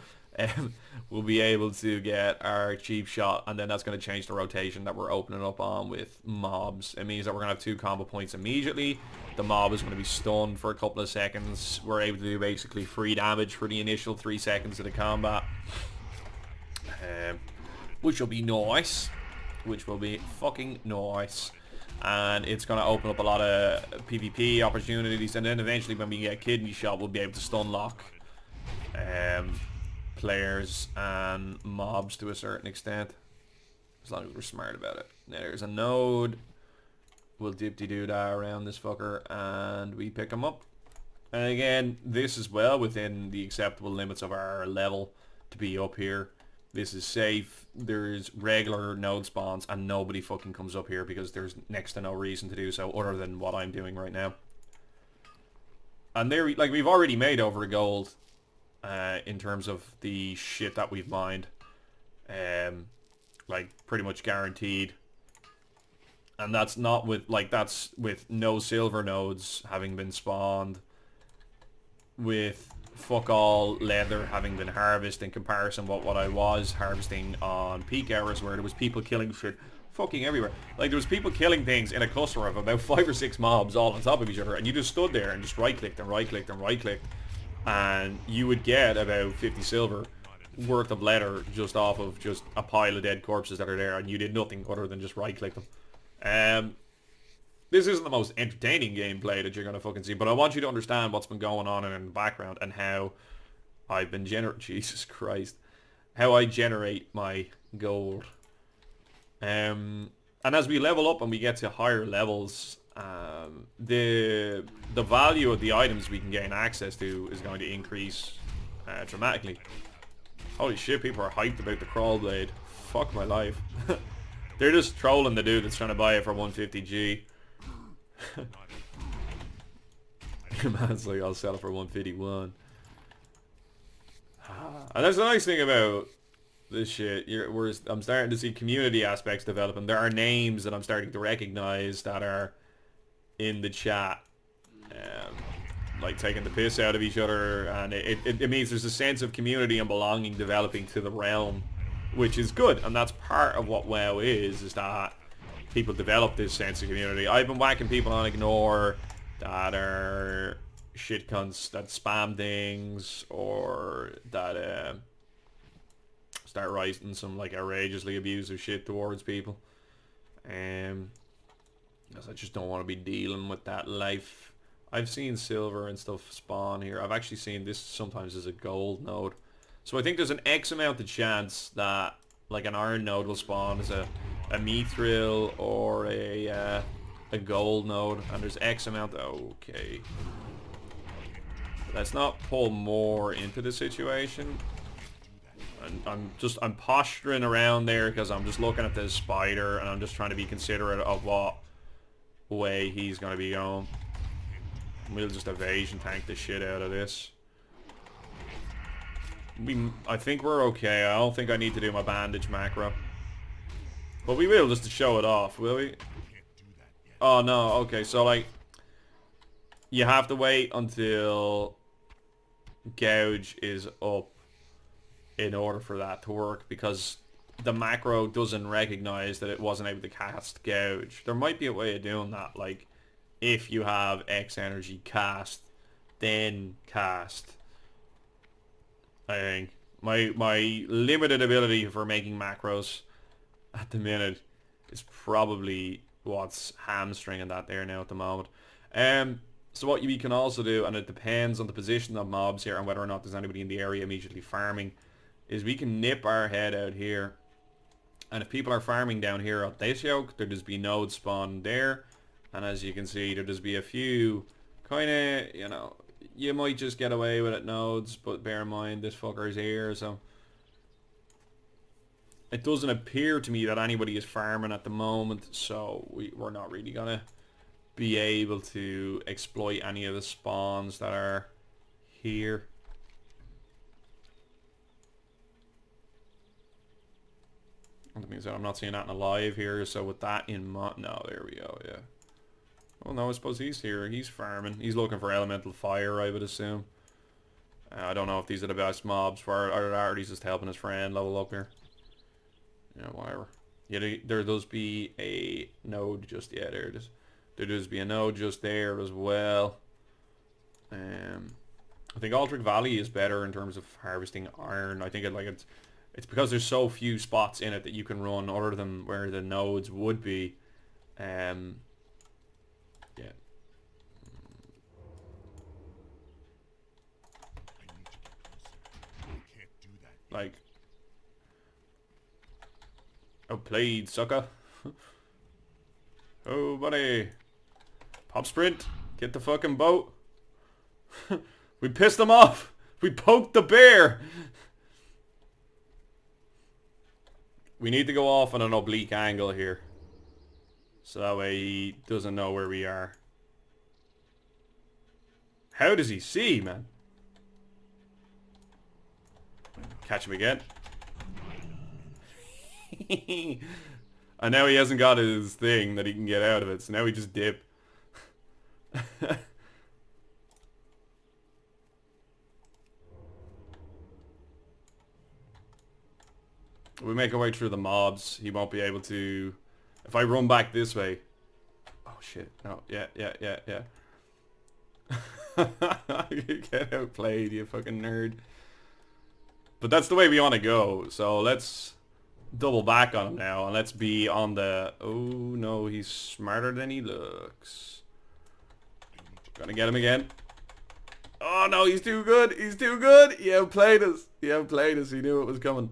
We'll be able to get our cheap shot, and then that's going to change the rotation that we're opening up on with mobs. It means that we're going to have 2 combo points immediately. The mob is going to be stunned for a couple of seconds. We're able to do basically free damage for the initial 3 seconds of the combat, which will be nice. Which will be fucking nice. And it's going to open up a lot of PvP opportunities, and then eventually when we get kidney shot, we'll be able to stun lock players and mobs to a certain extent, as long as we're smart about it. Now there's a node. We'll dip-de-doo that around this fucker, and we pick him up. And again, this is well within the acceptable limits of our level to be up here. This is safe. There's regular node spawns, and nobody fucking comes up here because there's next to no reason to do so other than what I'm doing right now. And there, like, we've already made over a gold in terms of the shit that we've mined. Like, pretty much guaranteed. And that's not with, like, that's with no silver nodes having been spawned. with fuck all leather having been harvested in comparison with what I was harvesting on peak hours, where there was people killing shit fucking everywhere. Like, there was people killing things in a cluster of about 5 or 6 mobs all on top of each other, and you just stood there and just right-clicked and right-clicked and right-clicked, and you would get about 50 silver worth of leather just off of just a pile of dead corpses that are there, and you did nothing other than just right-click them. This isn't the most entertaining gameplay that you're going to fucking see, but I want you to understand what's been going on in the background and how I've been Jesus Christ. How I generate my gold. And as we level up and we get to higher levels, the value of the items we can gain access to is going to increase dramatically. Holy shit, people are hyped about the crawl blade. Fuck my life. They're just trolling the dude that's trying to buy it for 150G. Man's like, I'll sell it for 151. And that's the nice thing about this shit. I'm starting to see community aspects developing. There are names that I'm starting to recognize that are in the chat, like taking the piss out of each other, and it means there's a sense of community and belonging developing to the realm, which is good. And that's part of what WoW is that people develop this sense of community. I've been whacking people on ignore that are shit cunts that spam things, or that start writing some like outrageously abusive shit towards people. Because I just don't want to be dealing with that life. I've seen silver and stuff spawn here. I've actually seen this sometimes as a gold node. So I think there's an X amount of chance that like an iron node will spawn as a mithril or a gold node, and there's X amount. Okay, let's not pull more into the situation. I'm posturing around there because I'm just looking at this spider and I'm just trying to be considerate of what way he's gonna be going. We'll just evasion tank the shit out of this. I think we're okay. I don't think I need to do my bandage macro. But we will, just to show it off, will we? Oh no, okay, so like, you have to wait until gouge is up in order for that to work, because the macro doesn't recognize that it wasn't able to cast gouge. There might be a way of doing that, like, if you have X energy cast, then cast. I think. My limited ability for making macros at the minute is probably what's hamstringing that there now at the moment. So what we can also do, and it depends on the position of mobs here and whether or not there's anybody in the area immediately farming, is we can nip our head out here, and if people are farming down here at this yoke, there just be nodes spawned there, and as you can see, there just be a few kind of, you know, you might just get away with it nodes, but bear in mind this fucker's here, so it doesn't appear to me that anybody is farming at the moment, so we're not really gonna be able to exploit any of the spawns that are here. That means that I'm not seeing that in alive here, so with that in mind, no, there we go, yeah. Oh no, I suppose he's here, he's farming, he's looking for elemental fire, I would assume. I don't know if these are the best mobs for, or he's just helping his friend level up here. Yeah, whatever. Yeah, there does be a node just, yeah, there it is. There does be a node just there as well. I think Aldrich Valley is better in terms of harvesting iron. I think it's because there's so few spots in it that you can run other than where the nodes would be. Yeah. Like, oh, played, sucker. Oh, buddy. Pop sprint. Get the fucking boat. We pissed him off. We poked the bear. We need to go off on an oblique angle here, so that way he doesn't know where we are. How does he see, man? Catch him again. And now he hasn't got his thing that he can get out of it, so now we just dip. we make our way through the mobs, he won't be able to... If I run back this way... Oh shit, no, yeah. You get outplayed, you fucking nerd. But that's the way we want to go, so let's double back on him now, and let's be on the... Oh no, he's smarter than he looks. Gonna get him again. Oh no, he's too good, he's too good! He outplayed us, he knew it was coming.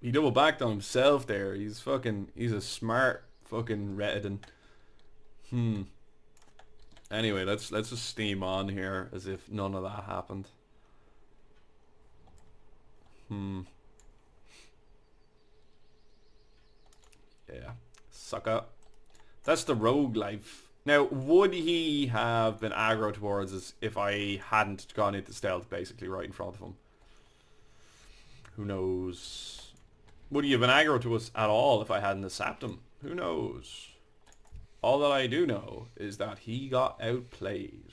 He double backed on himself there. He's a smart fucking Reddit. Anyway, let's just steam on here as if none of that happened. Yeah. Sucker. That's the rogue life. Now, would he have been aggro towards us if I hadn't gone into stealth basically right in front of him? Who knows? Would he have been aggro to us at all if I hadn't sapped him? Who knows? All that I do know is that he got outplayed.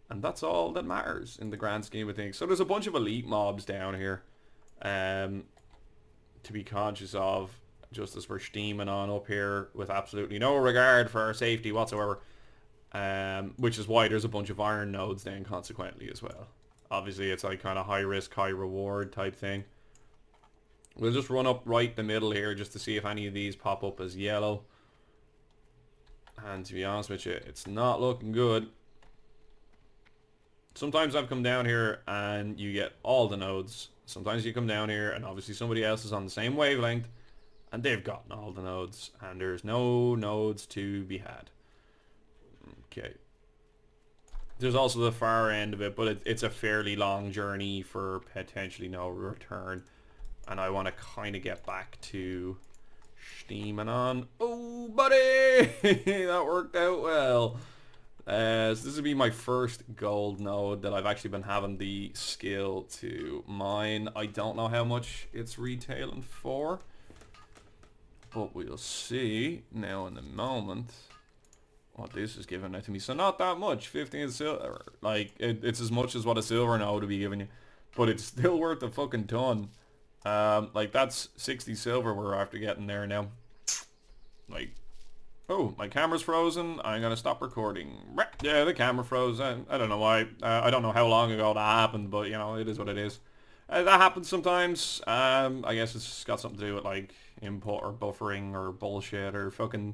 And that's all that matters in the grand scheme of things. So there's a bunch of elite mobs down here to be conscious of, just as we're steaming on up here with absolutely no regard for our safety whatsoever. Which is why there's a bunch of iron nodes then consequently as well. Obviously it's like kind of high risk, high reward type thing. We'll just run up right the middle here just to see if any of these pop up as yellow. And to be honest with you, it's not looking good. Sometimes I've come down here and you get all the nodes. Sometimes you come down here and obviously somebody else is on the same wavelength and they've gotten all the nodes and there's no nodes to be had. Okay. There's also the far end of it, but it's a fairly long journey for potentially no return. And I want to kind of get back to steaming on. Oh, buddy! That worked out well. So this would be my first gold node that I've actually been having the skill to mine. I don't know how much it's retailing for, but we'll see now in a moment what this is giving out to me. So not that much, 15 silver. Like, it's as much as what a silver node would be giving you, but it's still worth a fucking ton. Like that's 60 silver we're after getting there now. Like, oh, my camera's frozen. I'm gonna stop recording. Yeah, the camera froze. I don't know why. I don't know how long ago that happened, but you know, it is what it is. That happens sometimes. I guess it's got something to do with like input or buffering or bullshit or fucking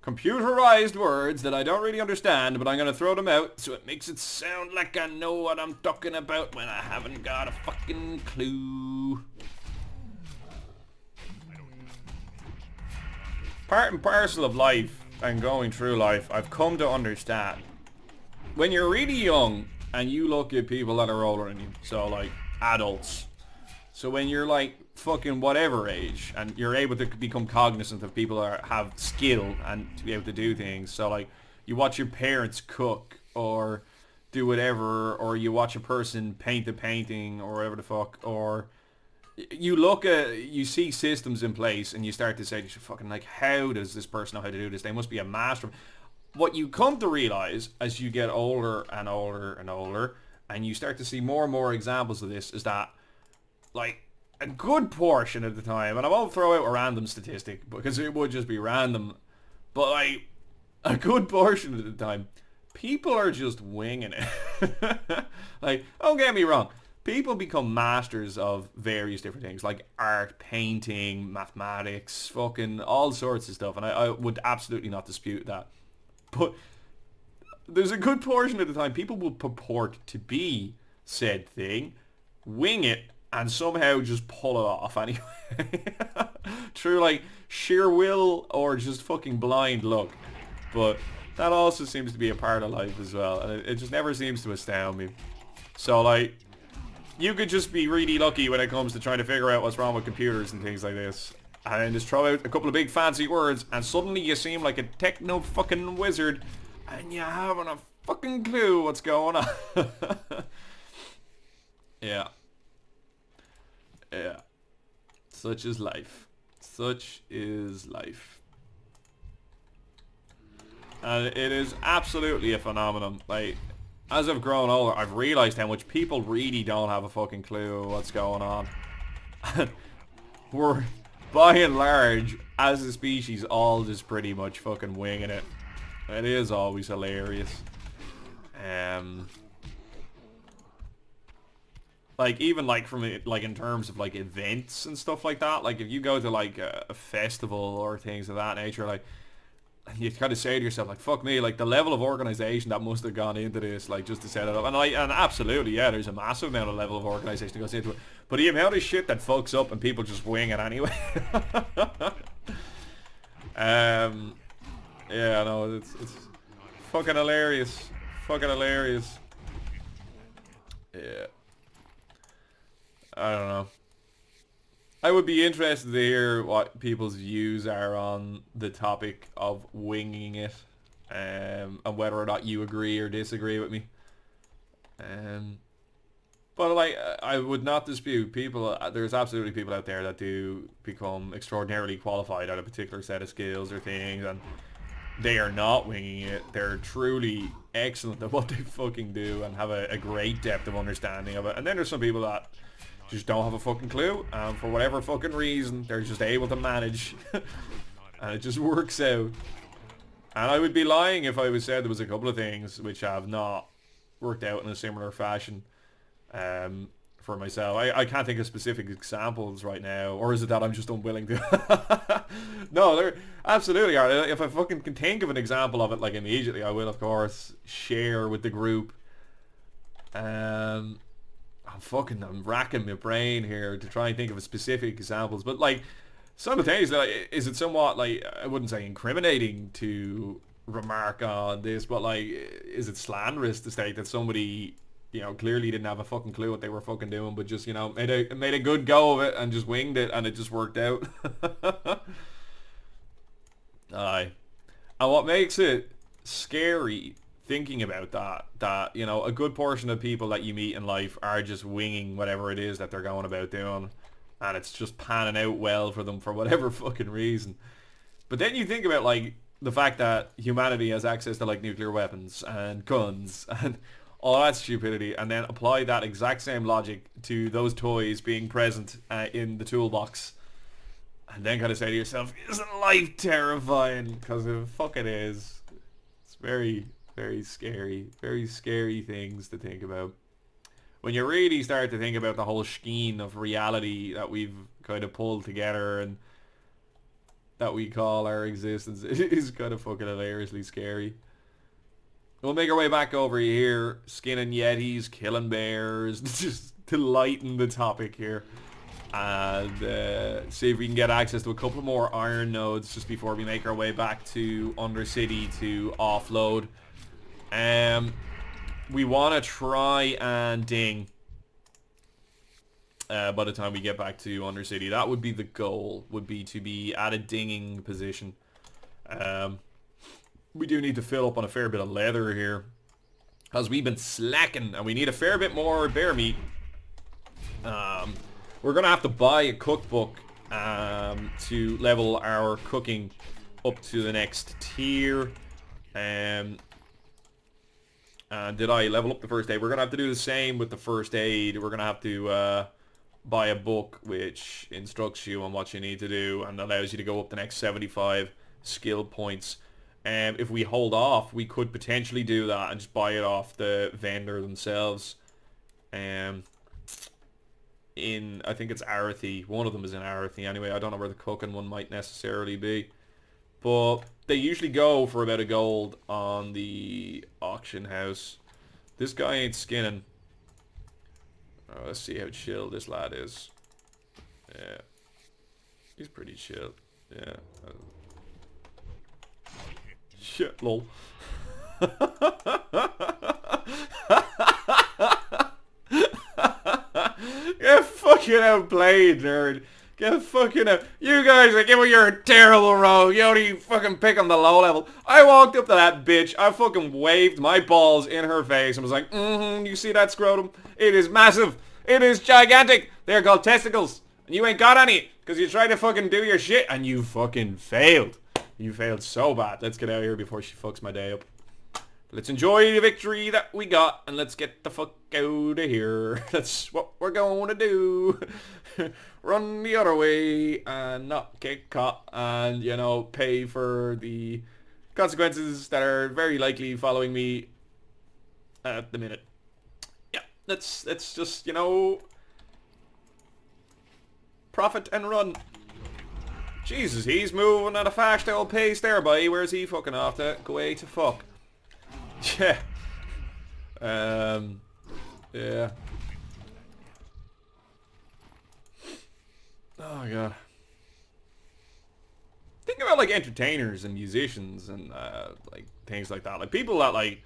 computerized words that I don't really understand, but I'm gonna throw them out so it makes it sound like I know what I'm talking about when I haven't got a fucking clue. Part and parcel of life and going through life, I've come to understand. When you're really young and you look at people that are older than you, so like adults. So when you're like fucking whatever age and you're able to become cognizant of people that have skill and to be able to do things. So like you watch your parents cook or do whatever, or you watch a person paint a painting or whatever the fuck, or you see systems in place and you start to say, fucking like, how does this person know how to do this? They must be a master. What you come to realize as you get older and older and older, and you start to see more and more examples of this, is that like a good portion of the time, and I won't throw out a random statistic because it would just be random, but like a good portion of the time, people are just winging it. Like, don't get me wrong. People become masters of various different things, like art, painting, mathematics, fucking all sorts of stuff, and I would absolutely not dispute that. But there's a good portion of the time people will purport to be said thing, wing it, and somehow just pull it off anyway. Through like sheer will or just fucking blind luck. But that also seems to be a part of life as well, and it just never seems to astound me. So like, you could just be really lucky when it comes to trying to figure out what's wrong with computers and things like this. And then just throw out a couple of big fancy words and suddenly you seem like a techno fucking wizard and you haven't a fucking clue what's going on. Yeah. Yeah. Such is life. Such is life. And it is absolutely a phenomenon. Like, as I've grown older, I've realised how much people really don't have a fucking clue what's going on. we're, by and large, as a species, all just pretty much fucking winging it. It is always hilarious. Like, even like from it, like in terms of like events and stuff like that, like if you go to like a festival or things of that nature, like you kind of say to yourself, like, fuck me, like the level of organization that must have gone into this, like just to set it up. And absolutely, yeah, there's a massive amount of level of organization that goes into it. But the amount of shit that fucks up and people just wing it anyway. Yeah, no, it's fucking hilarious. Fucking hilarious. Yeah. I don't know. I would be interested to hear what people's views are on the topic of winging it, and whether or not you agree or disagree with me. But like, I would not dispute people. There's absolutely people out there that do become extraordinarily qualified at a particular set of skills or things, and they are not winging it. They're truly excellent at what they fucking do and have a great depth of understanding of it. And then there's some people that just don't have a fucking clue, and for whatever fucking reason, they're just able to manage, and it just works out. And I would be lying if I would say there was a couple of things which have not worked out in a similar fashion for myself. I can't think of specific examples right now, or is it that I'm just unwilling to? No, there absolutely are. If I fucking can think of an example of it, like immediately, I will of course share with the group. I'm racking my brain here to try and think of specific examples, but like simultaneously, like, is it somewhat, like, I wouldn't say incriminating to remark on this, but like, is it slanderous to state that somebody, you know, clearly didn't have a fucking clue what they were fucking doing, but just, you know, made a good go of it and just winged it and it just worked out? Aye. And what makes it scary thinking about that, you know, a good portion of people that you meet in life are just winging whatever it is that they're going about doing, and it's just panning out well for them for whatever fucking reason. But then you think about, like, the fact that humanity has access to, like, nuclear weapons and guns and all that stupidity, and then apply that exact same logic to those toys being present in the toolbox, and then kind of say to yourself, isn't life terrifying? Because it fucking is. It's very, very scary things to think about. When you really start to think about the whole skein of reality that we've kind of pulled together and that we call our existence, it is kind of fucking hilariously scary. We'll make our way back over here, skinning yetis, killing bears, just to lighten the topic here. And see if we can get access to a couple more iron nodes just before we make our way back to Undercity to offload. We want to try and ding by the time we get back to Undercity. That would be the goal, would be to be at a dinging position. We do need to fill up on a fair bit of leather here, because we've been slacking, and we need a fair bit more bear meat. We're going to have to buy a cookbook to level our cooking up to the next tier. Did I level up the first aid? We're going to have to do the same with the first aid. We're going to have to buy a book which instructs you on what you need to do and allows you to go up the next 75 skill points. If we hold off, we could potentially do that and just buy it off the vendor themselves. I think it's Arathi. One of them is in Arathi anyway. I don't know where the cooking one might necessarily be. But they usually go for about $1 on the auction house. This guy ain't skinning. Oh, let's see how chill this lad is. Yeah. He's pretty chill. Yeah. Shit, lol. Get fucking outplayed, nerd. Get fucking out. You guys are giving you're a terrible rogue. You only fucking pick on the low level. I walked up to that bitch. I fucking waved my balls in her face and was like, you see that scrotum? It is massive. It is gigantic. They're called testicles. And you ain't got any because you tried to fucking do your shit and you fucking failed. You failed so bad. Let's get out of here before she fucks my day up. Let's enjoy the victory that we got, and let's get the fuck out of here. That's what we're going to do. Run the other way and not get caught and, you know, pay for the consequences that are very likely following me at the minute. Yeah, let's just, you know, profit and run. Jesus, he's moving at a fast old pace there, boy. Where's he fucking off to? Go away to fuck. Yeah. Yeah. Oh god. Think about like entertainers and musicians and like things like that. Like people that like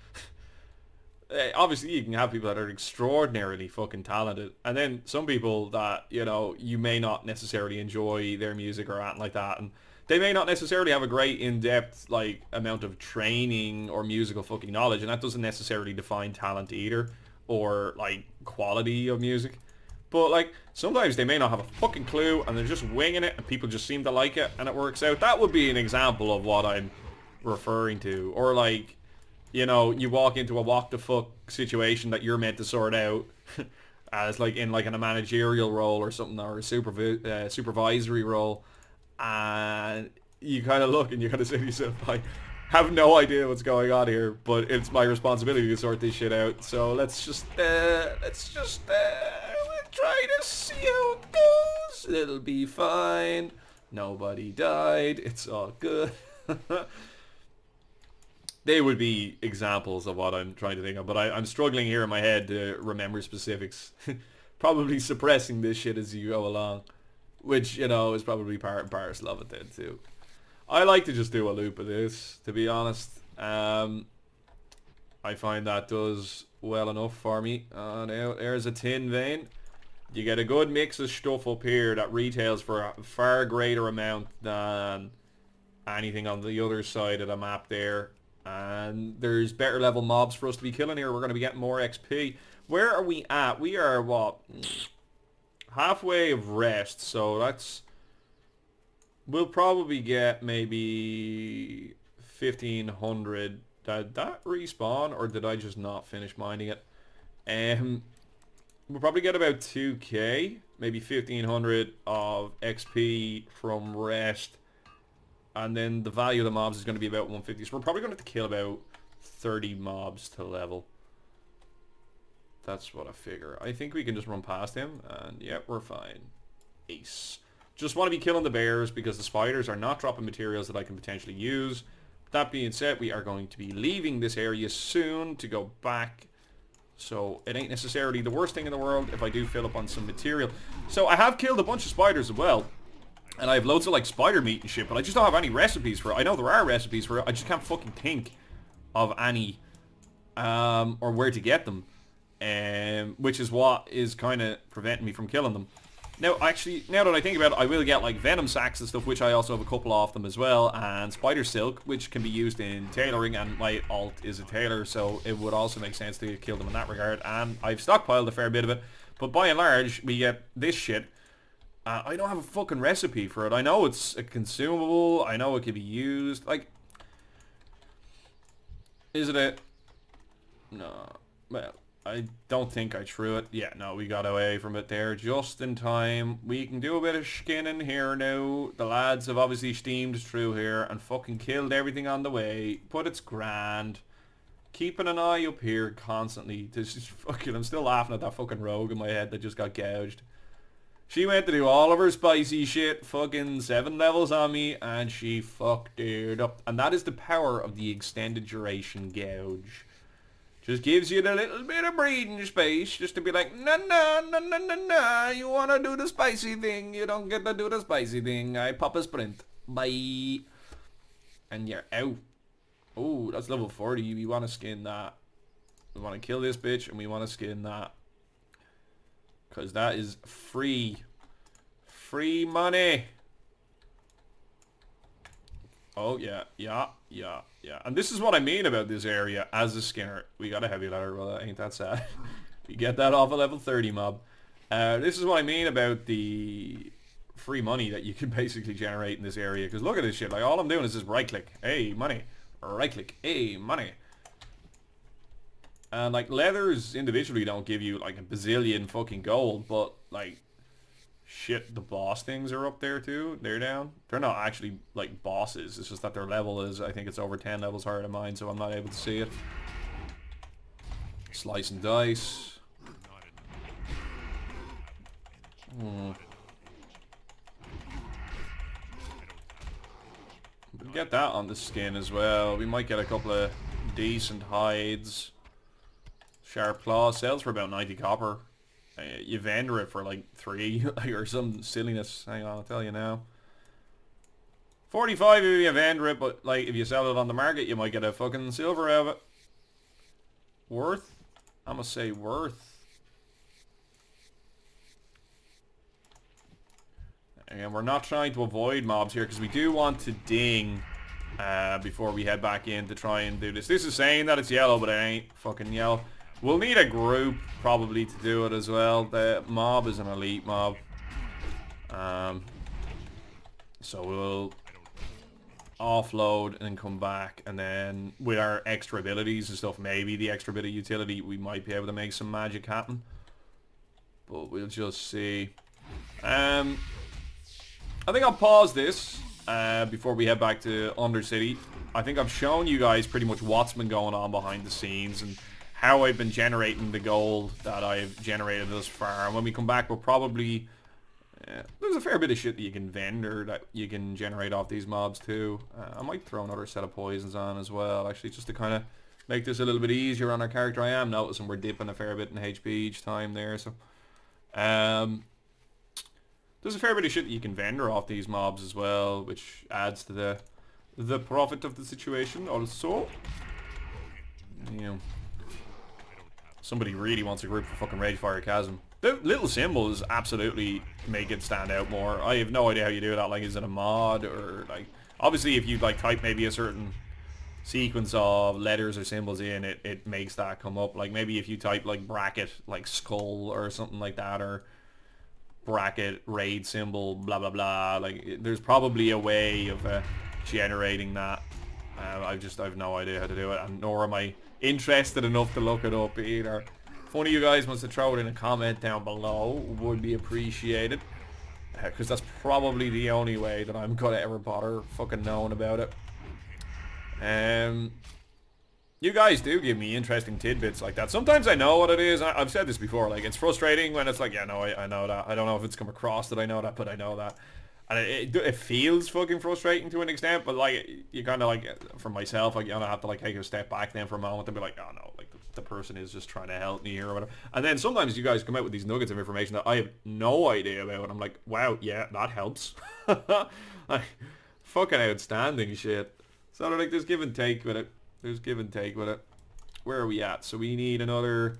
obviously you can have people that are extraordinarily fucking talented, and then some people that, you know, you may not necessarily enjoy their music or anything like that, and they may not necessarily have a great in-depth like amount of training or musical fucking knowledge, and that doesn't necessarily define talent either or like quality of music. But like sometimes they may not have a fucking clue and they're just winging it and people just seem to like it and it works out. That would be an example of what I'm referring to. Or like, you know, you walk into a walk the fuck situation that you're meant to sort out as like in like in a managerial role or something, or a supervisory role, and you kind of look and you kind of say to yourself, I have no idea what's going on here, but it's my responsibility to sort this shit out, so let's just try to see how it goes. It'll be fine. Nobody died. It's all good. They would be examples of what I'm trying to think of, but I'm struggling here in my head to remember specifics. Probably suppressing this shit as you go along, which, you know, is probably part and parcel of it then too. I like to just do a loop of this, to be honest. I find that does well enough for me. Now, there's a tin vein. You get a good mix of stuff up here that retails for a far greater amount than anything on the other side of the map there. And there's better level mobs for us to be killing here. We're going to be getting more XP. Where are we at? We are, what, halfway of rest. So that's... we'll probably get maybe 1,500. Did that respawn, or did I just not finish mining it? We'll probably get about 2k, maybe 1,500 of XP from rest. And then the value of the mobs is going to be about 150. So we're probably going to have to kill about 30 mobs to level. That's what I figure. I think we can just run past him. And yeah, we're fine. Ace. Just want to be killing the bears because the spiders are not dropping materials that I can potentially use. That being said, we are going to be leaving this area soon to go back. So it ain't necessarily the worst thing in the world if I do fill up on some material. So I have killed a bunch of spiders as well. And I have loads of like spider meat and shit, but I just don't have any recipes for it. I know there are recipes for it, I just can't fucking think of any, or where to get them, which is what is kind of preventing me from killing them. Now, actually, now that I think about it, I will get like venom sacks and stuff, which I also have a couple of them as well, and spider silk, which can be used in tailoring, and my alt is a tailor, so it would also make sense to kill them in that regard, and I've stockpiled a fair bit of it, but by and large, we get this shit. I don't have a fucking recipe for it. I know it's a consumable. I know it can be used. Like, is it a... no. Well, I don't think I threw it. Yeah, no, we got away from it there just in time. We can do a bit of skinning here now. The lads have obviously steamed through here and fucking killed everything on the way. But it's grand. Keeping an eye up here constantly. This is fucking... I'm still laughing at that fucking rogue in my head that just got gouged. She went to do all of her spicy shit, fucking 7 levels on me, and she fucked it up. And that is the power of the extended duration gouge. Just gives you the little bit of breathing space, just to be like, nah, you wanna do the spicy thing, you don't get to do the spicy thing, I pop a sprint. Bye. And you're out. Oh, that's level 40, we wanna skin that. We wanna kill this bitch, and we wanna skin that. Because that is free. Free money. Oh, yeah. And this is what I mean about this area as a skinner. We got a heavy ladder. Well, that ain't that sad. We get that off a level 30 mob. This is what I mean about the free money that you can basically generate in this area. Because look at this shit. Like, all I'm doing is just right-click. Hey, money. Right-click. Hey, money. And like leathers individually don't give you like a bazillion fucking gold, but like shit, the boss things are up there too. They're down. They're not actually like bosses. It's just that their level is, I think it's over 10 levels higher than mine, so I'm not able to see it. Slice and dice. We get that on the skin as well. We might get a couple of decent hides. Sharp claw sells for about 90 copper. You vendor it for like 3 or some silliness. Hang on, I'll tell you now. 45 if you vendor it, but like if you sell it on the market, you might get a fucking silver out of it. Worth? I'm gonna say worth. And we're not trying to avoid mobs here because we do want to ding before we head back in to try and do this. This is saying that it's yellow, but it ain't fucking yellow. We'll need a group probably to do it as well. The mob is an elite mob. So we'll offload and come back, and then with our extra abilities and stuff, maybe the extra bit of utility, we might be able to make some magic happen. But we'll just see. I think I'll pause this before we head back to Undercity. I think I've shown you guys pretty much what's been going on behind the scenes and how I've been generating the gold that I've generated thus far. And when we come back, we'll probably... there's a fair bit of shit that you can vendor that you can generate off these mobs too. I might throw another set of poisons on as well, actually, just to kind of make this a little bit easier on our character. I am noticing we're dipping a fair bit in HP each time there, so... there's a fair bit of shit that you can vendor off these mobs as well, which adds to the profit of the situation also. You know, somebody really wants a group for fucking Ragefire Chasm. The little symbols absolutely make it stand out more. I have no idea how you do that. Like, is it a mod or like... Obviously, if you like type maybe a certain sequence of letters or symbols in, it makes that come up. Like maybe if you type like bracket, like skull or something like that, or bracket raid symbol blah blah blah, like there's probably a way of generating that. I've no idea how to do it, and nor am I interested enough to look it up either. If one of you guys wants to throw it in a comment down below, would be appreciated, because that's probably the only way that I'm gonna ever bother fucking knowing about it. You guys do give me interesting tidbits like that. Sometimes I know what it is. I've said this before. Like, it's frustrating when it's like, yeah, no, I know that. I don't know if it's come across that I know that, but I know that. And it feels fucking frustrating to an extent, but like, you kind of like, for myself, like, you know, I have to like take a step back then for a moment and be like, oh no, like the person is just trying to help me here or whatever. And then sometimes you guys come out with these nuggets of information that I have no idea about, and I'm like, wow, yeah, that helps. Like, fucking outstanding shit. So like, there's give and take with it. There's give and take with it. Where are we at? So we need another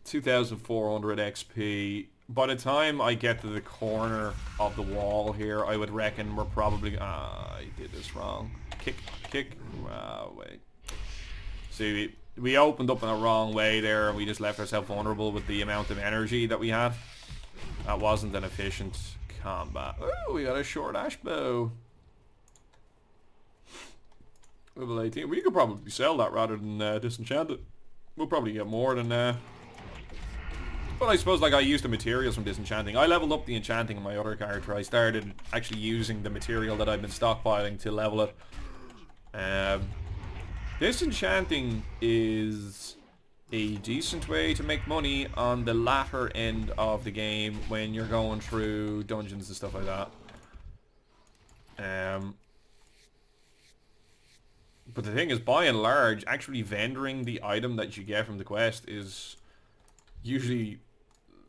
2,400 XP. By the time I get to the corner of the wall here, I would reckon we're probably... I did this wrong. Kick. Wow, wait. See, we opened up in a wrong way there, and we just left ourselves vulnerable with the amount of energy that we had. That wasn't an efficient combat. Oh, we got a short ash bow. Level 18. We could probably sell that rather than disenchant it. We'll probably get more than... But I suppose like I used the materials from disenchanting. I leveled up the enchanting in my other character. I started actually using the material that I've been stockpiling to level it. Disenchanting is a decent way to make money on the latter end of the game when you're going through dungeons and stuff like that. But the thing is, by and large, actually vendoring the item that you get from the quest is usually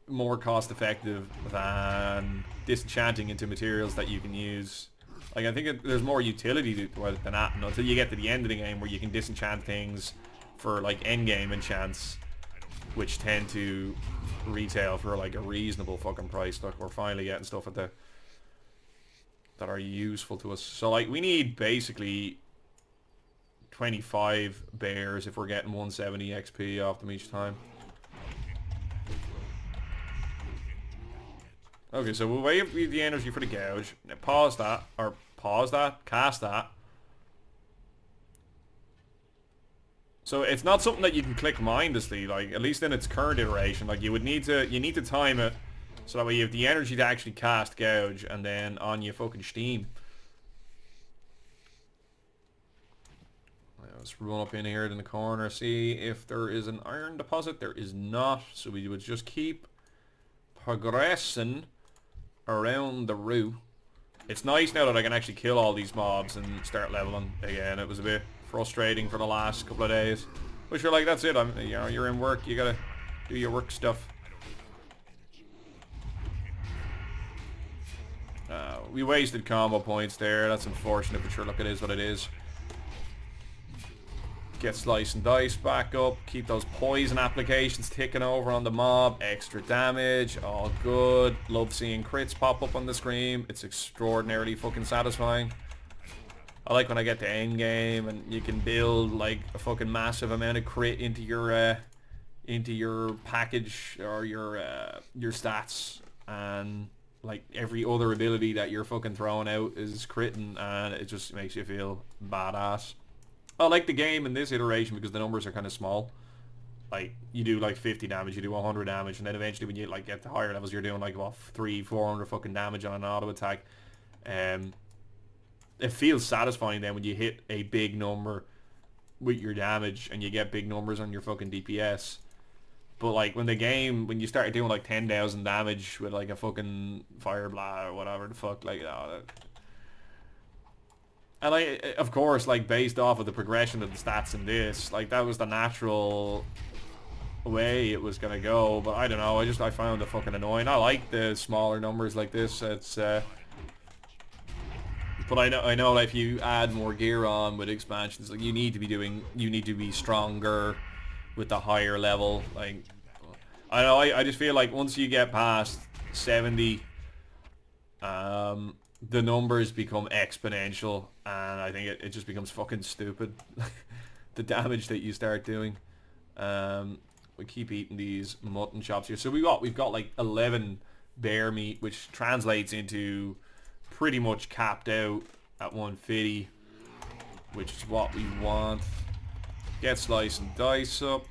more cost effective than disenchanting into materials that you can use. Like, I think there's more utility to it than that until you get to the end of the game where you can disenchant things for like end game enchants, which tend to retail for like a reasonable fucking price. Like, we're finally getting stuff at that are useful to us. So like, we need basically 25 bears if we're getting 170 XP off them each time. Okay, so we'll wait for the energy for the gouge. Now pause that, cast that. So it's not something that you can click mindlessly, like, at least in its current iteration. Like, you need to time it so that way you have the energy to actually cast Gouge, and then on your fucking steam. Let's run up in here in the corner, see if there is an iron deposit. There is not, so we would just keep progressing around the route. It's nice now that I can actually kill all these mobs and start leveling again. It was a bit frustrating for the last couple of days, but you're like, that's it. You know, you're in work. You gotta do your work stuff. We wasted combo points there. That's unfortunate, but sure, look, it is what it is. Get slice and dice back up. Keep those poison applications ticking over on the mob. Extra damage. All good. Love seeing crits pop up on the screen. It's extraordinarily fucking satisfying. I like when I get to end game and you can build like a fucking massive amount of crit into your package or your stats, and like every other ability that you're fucking throwing out is critting, and it just makes you feel badass. I like the game in this iteration because the numbers are kind of small. Like, you do like 50 damage, you do 100 damage, and then eventually when you like get to higher levels, you're doing like what, 300-400 fucking damage on an auto attack. It feels satisfying then when you hit a big number with your damage and you get big numbers on your fucking DPS. But like when you start doing like 10,000 damage with like a fucking fire blast or whatever the fuck, like, and of course, like, based off of the progression of the stats in this, like, that was the natural way it was gonna go. But I don't know, I found it fucking annoying. I like the smaller numbers like this. It's but I know that if you add more gear on with expansions, like, you need to be stronger with the higher level. Like, I know, I just feel like once you get past 70, the numbers become exponential, and I think it just becomes fucking stupid. The damage that you start doing. We keep eating these mutton chops here. So we've got like 11 bear meat, which translates into pretty much capped out at 150, which is what we want. Get slice and dice up.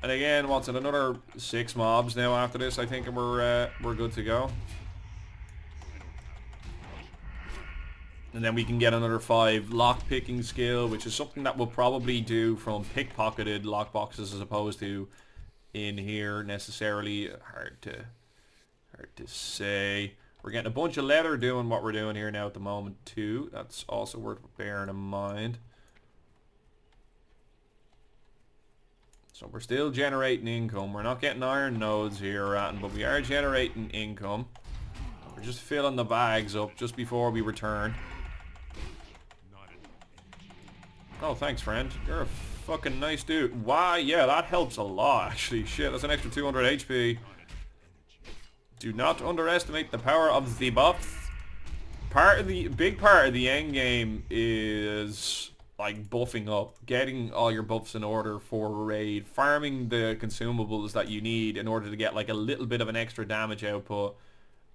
And again, what's it, another 6 mobs now after this, I think, and we're good to go. And then we can get another 5 lock-picking skill, which is something that we'll probably do from pickpocketed lockboxes as opposed to in here necessarily. Hard to say. We're getting a bunch of leather doing what we're doing here now at the moment too. That's also worth bearing in mind. So we're still generating income. We're not getting iron nodes here, but we are generating income. We're just filling the bags up just before we return. Oh, thanks, friend. You're a fucking nice dude. Why? Yeah, that helps a lot, actually. Shit, that's an extra 200 HP. Do not underestimate the power of the buffs. Big part of the end game is like buffing up, getting all your buffs in order for a raid, farming the consumables that you need in order to get like a little bit of an extra damage output.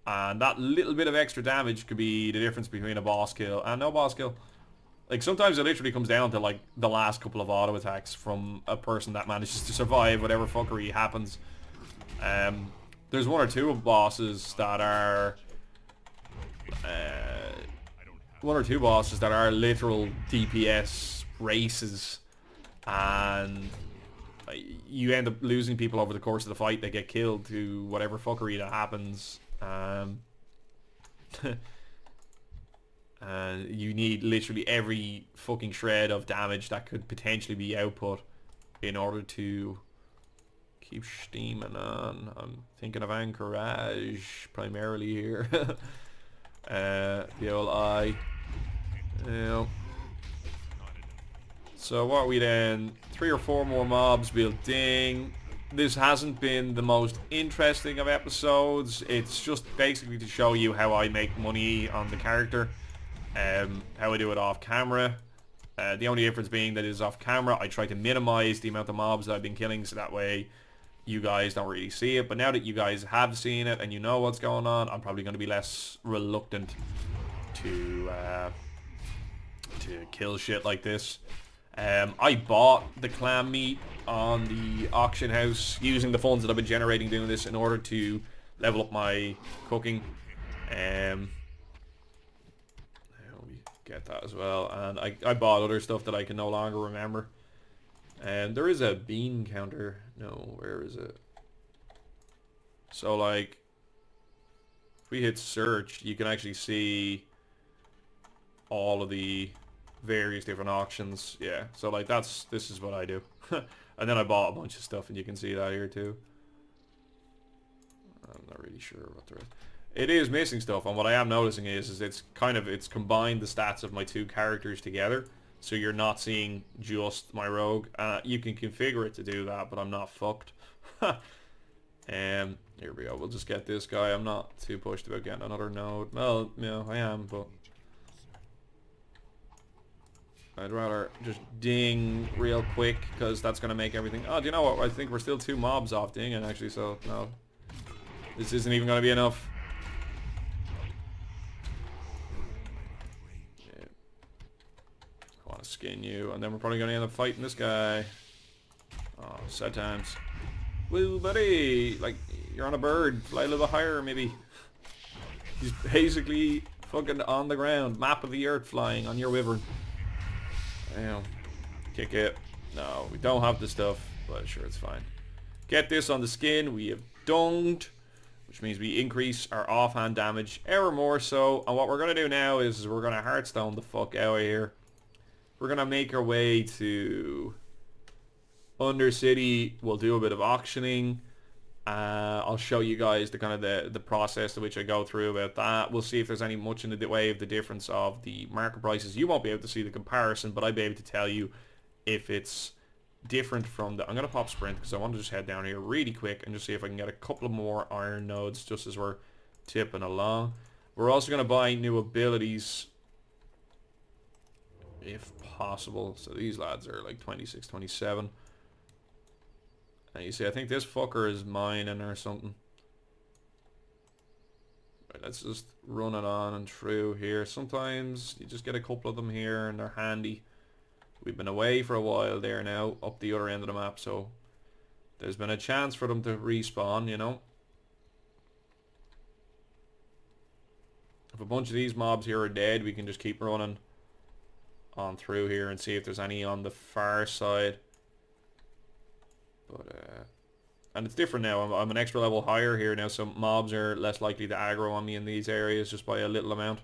And that little bit of extra damage could be the difference between a boss kill and no boss kill. Like, sometimes it literally comes down to like the last couple of auto attacks from a person that manages to survive whatever fuckery happens. There's 1 or 2 bosses that are 1 or 2 bosses that are literal DPS races, and you end up losing people over the course of the fight. They get killed to whatever fuckery that happens. You need literally every fucking shred of damage that could potentially be output in order to keep steaming on. I'm thinking of anchorage primarily here. The old eye. Yeah. So what are we then? 3 or 4 more mobs built in. This hasn't been the most interesting of episodes. It's just basically to show you how I make money on the character. How I do it off camera. The only difference being that it is off camera. I try to minimize the amount of mobs that I've been killing so that way you guys don't really see it. But now that you guys have seen it and you know what's going on, I'm probably going to be less reluctant to kill shit like this. I bought the clam meat on the auction house using the funds that I've been generating doing this in order to level up my cooking. We get that as well, and I bought other stuff that I can no longer remember. And there is a bean counter. No, where is it? So like, if we hit search, you can actually see all of the various different auctions. Yeah, so like this is what I do. And then I bought a bunch of stuff, and you can see that here too. I'm not really sure what the rest. It is missing stuff, and what I am noticing is it's combined the stats of my two characters together, so you're not seeing just my rogue. You can configure it to do that, but I'm not fucked. Here we go. We'll just get this guy. I'm not too pushed about getting another node. Well, you know, I am, but I'd rather just ding real quick, because that's going to make everything... Oh, do you know what? I think we're still 2 mobs off dinging, actually, so no. This isn't even going to be enough. Yeah. I want to skin you, and then we're probably going to end up fighting this guy. Oh, sad times. Woo, buddy! Like, you're on a bird. Fly a little higher, maybe. He's basically fucking on the ground. Map of the earth flying on your wyvern. Damn. Kick it. No, we don't have the stuff, but sure, it's fine. Get this on the skin. We have dunged, which means we increase our offhand damage ever more so. And what we're going to do now is we're going to Hearthstone the fuck out of here. We're going to make our way to Undercity. We'll do a bit of auctioning. I'll show you guys the kind of the process to which I go through about that. We'll see if there's any much in the way of the difference of the market prices. You won't be able to see the comparison, but I'll be able to tell you if it's different from the... I'm going to pop sprint because I want to just head down here really quick and just see if I can get a couple of more iron nodes just as we're tipping along. We're also going to buy new abilities if possible. So these lads are like 26, 27. And you see, I think this fucker is mining or something. Right, let's just run it on and through here. Sometimes you just get a couple of them here and they're handy. We've been away for a while there now, up the other end of the map, so there's been a chance for them to respawn, you know. If a bunch of these mobs here are dead, we can just keep running on through here and see if there's any on the far side. But and it's different now. I'm an extra level higher here now, so mobs are less likely to aggro on me in these areas just by a little amount.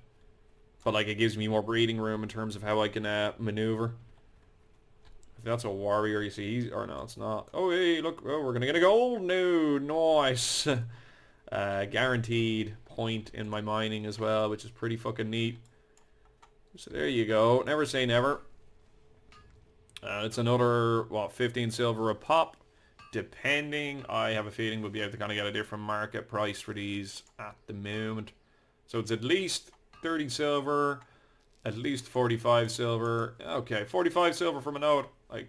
But like, it gives me more breathing room in terms of how I can maneuver. If that's a warrior, you see, he's... Or no, it's not. Oh, hey, look. Oh, we're gonna get a gold. No, nice. Guaranteed point in my mining as well, which is pretty fucking neat. So there you go. Never say never. It's another, what, 15 silver a pop. Depending, I have a feeling we'll be able to kind of get a different market price for these at the moment. So it's at least 30 silver, at least 45 silver. Okay, 45 silver from a node. Like,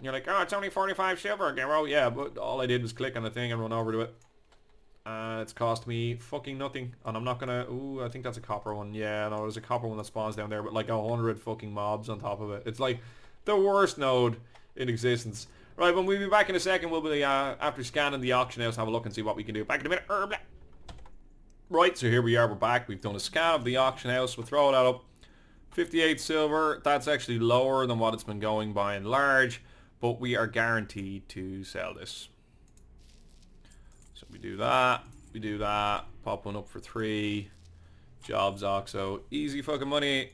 you're like, oh, it's only 45 silver. Okay, well, yeah, but all I did was click on the thing and run over to it. It's cost me fucking nothing, and I'm not gonna... Ooh, I think that's a copper one. Yeah, no, there's a copper one that spawns down there, but like 100 fucking mobs on top of it. It's like the worst node in existence. Right, when we'll be back in a second, we'll be, after scanning the auction house, have a look and see what we can do. Back in a minute. Right, so here we are, we're back. We've done a scan of the auction house. We'll throw that up. 58 silver. That's actually lower than what it's been going by and large, but we are guaranteed to sell this. So we do that. We do that. Pop one up for 3. Jobs, Oxo. Easy fucking money.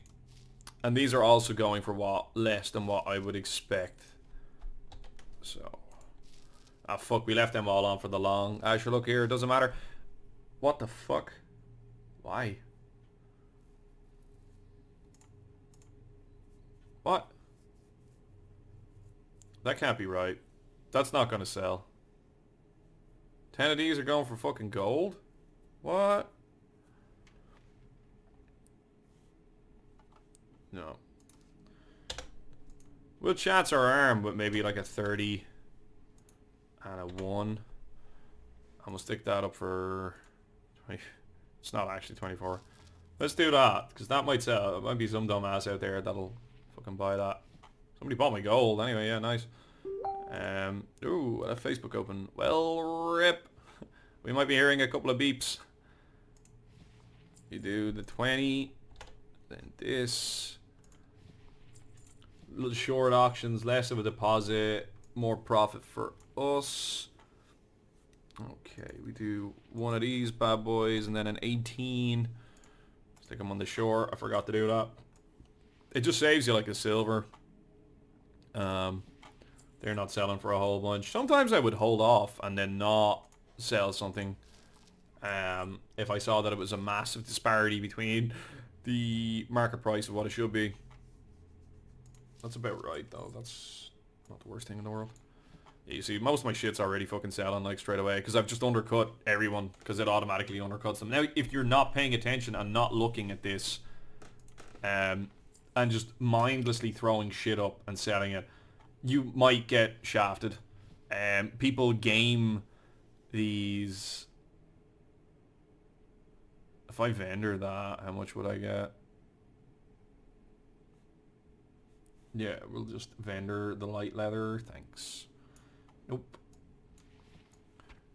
And these are also going for what? Less than what I would expect. So, ah fuck, we left them all on for the long. Sure, look here, it doesn't matter. What the fuck? Why? What? That can't be right. That's not gonna sell. 10 of these are going for fucking gold? What? No. We'll chance our arm with maybe like a 30 and a 1. And we'll stick that up for 20. It's not actually 24. Let's do that, because that might sell. There might be some dumbass out there that'll fucking buy that. Somebody bought my gold. Anyway, yeah, nice. Ooh, I have Facebook open. Well, rip. We might be hearing a couple of beeps. You do the 20. Then this. Little short auctions, less of a deposit, more profit for us. Okay, we do one of these bad boys and then an 18. Stick them on the shore. I forgot to do that. It just saves you like a silver. They're not selling for a whole bunch. Sometimes I would hold off and then not sell something if I saw that it was a massive disparity between the market price of what it should be. That's about right though. That's not the worst thing in the world. Yeah, you see, most of my shit's already fucking selling like straight away because I've just undercut everyone because it automatically undercuts them. Now, if you're not paying attention and not looking at this, and just mindlessly throwing shit up and selling it, you might get shafted. People game these. If I vendor that, how much would I get? Yeah, we'll just vendor the light leather. Thanks. Nope.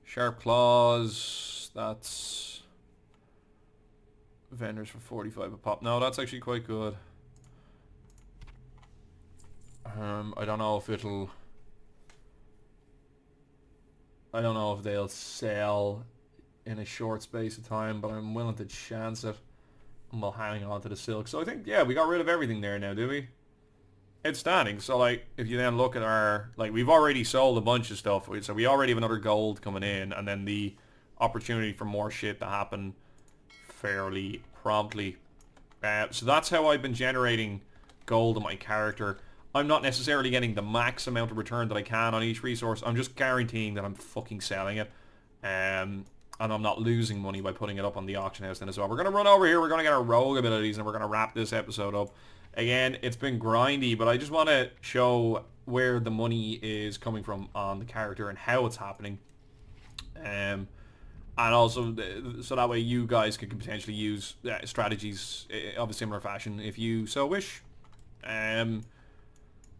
Sharp claws. That's vendors for 45 a pop. No, that's actually quite good. I don't know if it'll... I don't know if they'll sell in a short space of time, but I'm willing to chance it. And we'll hang on to the silk. So I think, yeah, we got rid of everything there now, do we? It's standing. So, like, if you then look at our... Like, we've already sold a bunch of stuff. So we already have another gold coming in. And then the opportunity for more shit to happen fairly promptly. So that's how I've been generating gold on my character. I'm not necessarily getting the max amount of return that I can on each resource. I'm just guaranteeing that I'm fucking selling it. And I'm not losing money by putting it up on the auction house then as well. We're going to run over here. We're going to get our rogue abilities and we're going to wrap this episode up. Again, it's been grindy, but I just want to show where the money is coming from on the character and how it's happening. And also, so that way you guys can potentially use strategies of a similar fashion if you so wish. And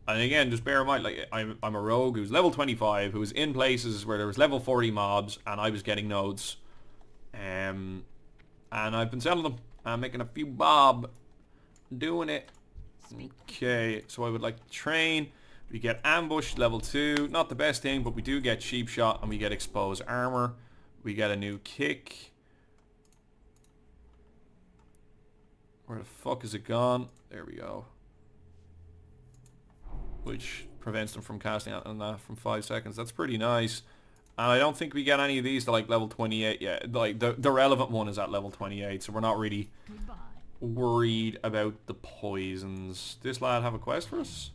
again, just bear in mind, like I'm a rogue who's level 25, who was in places where there was level 40 mobs, and I was getting nodes. And I've been selling them. I'm making a few bob doing it. Okay, so I would like to train. We get ambushed level 2. Not the best thing, but we do get cheap shot and we get exposed armor. We get a new kick. Where the fuck is it gone? There we go. Which prevents them from casting out on that from 5 seconds. That's pretty nice. And I don't think we get any of these to like level 28 yet. Like the relevant one is at level 28, so we're not really worried about the poisons. This lad have a quest for us?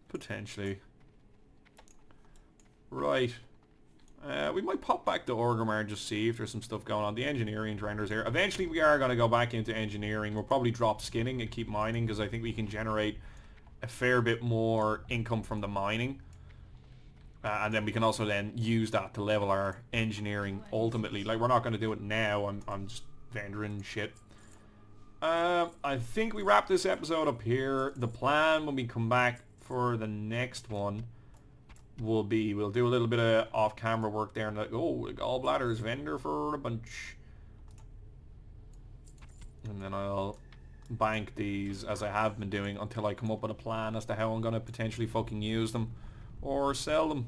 Potentially. Right. We might pop back to Orgrimmar and just see if there's some stuff going on. The engineering trenders here. Eventually we are going to go back into engineering. We'll probably drop skinning and keep mining because I think we can generate a fair bit more income from the mining. And then we can also then use that to level our engineering ultimately. Like, we're not going to do it now. I'm just vendoring shit. I think we wrap this episode up here. The plan when we come back for the next one will be, we'll do a little bit of off-camera work there and like, oh, the gallbladders vendor for a bunch. And then I'll bank these as I have been doing until I come up with a plan as to how I'm going to potentially fucking use them or sell them.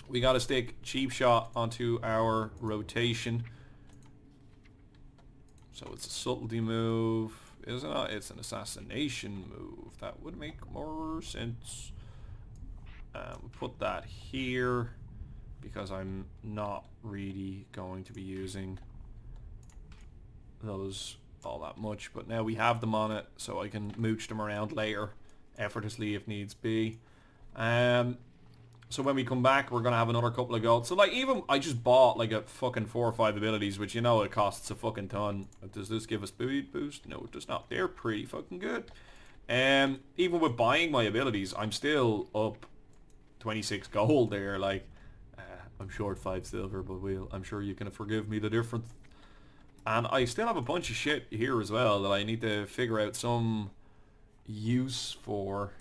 We got to stick cheap shot onto our rotation. So it's a subtlety move, isn't it? It's an assassination move. That would make more sense. We'll put that here because I'm not really going to be using those all that much. But now we have them on it, so I can mooch them around later effortlessly if needs be. So when we come back, we're going to have another couple of gold. So like, even I just bought like a fucking 4 or 5 abilities, which you know it costs a fucking ton. Does this give us speed boost? No, it does not. They're pretty fucking good. Even with buying my abilities, I'm still up 26 gold there. Like, I'm short 5 silver, but I'm sure you can forgive me the difference. And I still have a bunch of shit here as well that I need to figure out some use for.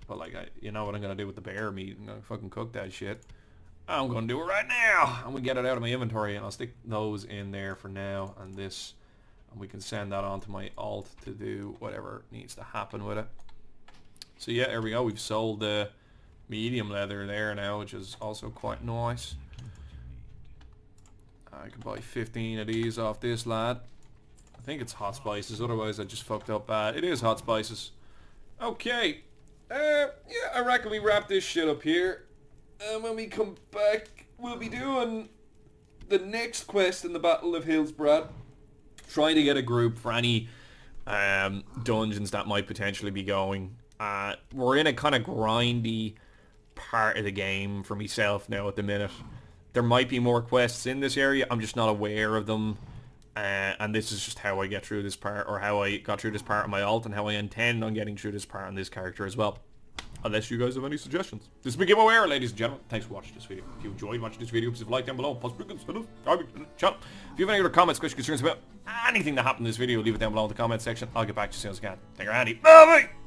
But like, you know what I'm gonna do with the bear meat? I'm gonna fucking cook that shit. I'm gonna do it right now. I'm gonna get it out of my inventory, and I'll stick those in there for now, and this, and we can send that on to my alt to do whatever needs to happen with it. So yeah, there we go. We've sold the medium leather there now, which is also quite nice. I can buy 15 of these off this lad. I think it's hot spices, otherwise I just fucked up bad. It is hot spices. Okay. Yeah, I reckon we wrap this shit up here. And when we come back, we'll be doing the next quest in the Battle of Hillsbrad. Trying to get a group for any dungeons that might potentially be going. We're in a kind of grindy part of the game for myself now at the minute. There might be more quests in this area, I'm just not aware of them. And this is just how I get through this part, or how I got through this part of my alt, and how I intend on getting through this part on this character as well. Unless you guys have any suggestions. This has been Gibboeire, ladies and gentlemen. Thanks for watching this video. If you enjoyed watching this video, please like down below. Post channel. If you have any other comments, questions, concerns about anything that happened in this video, leave it down below in the comment section. I'll get back to you as soon as I can. Take care, Andy. Bye-bye!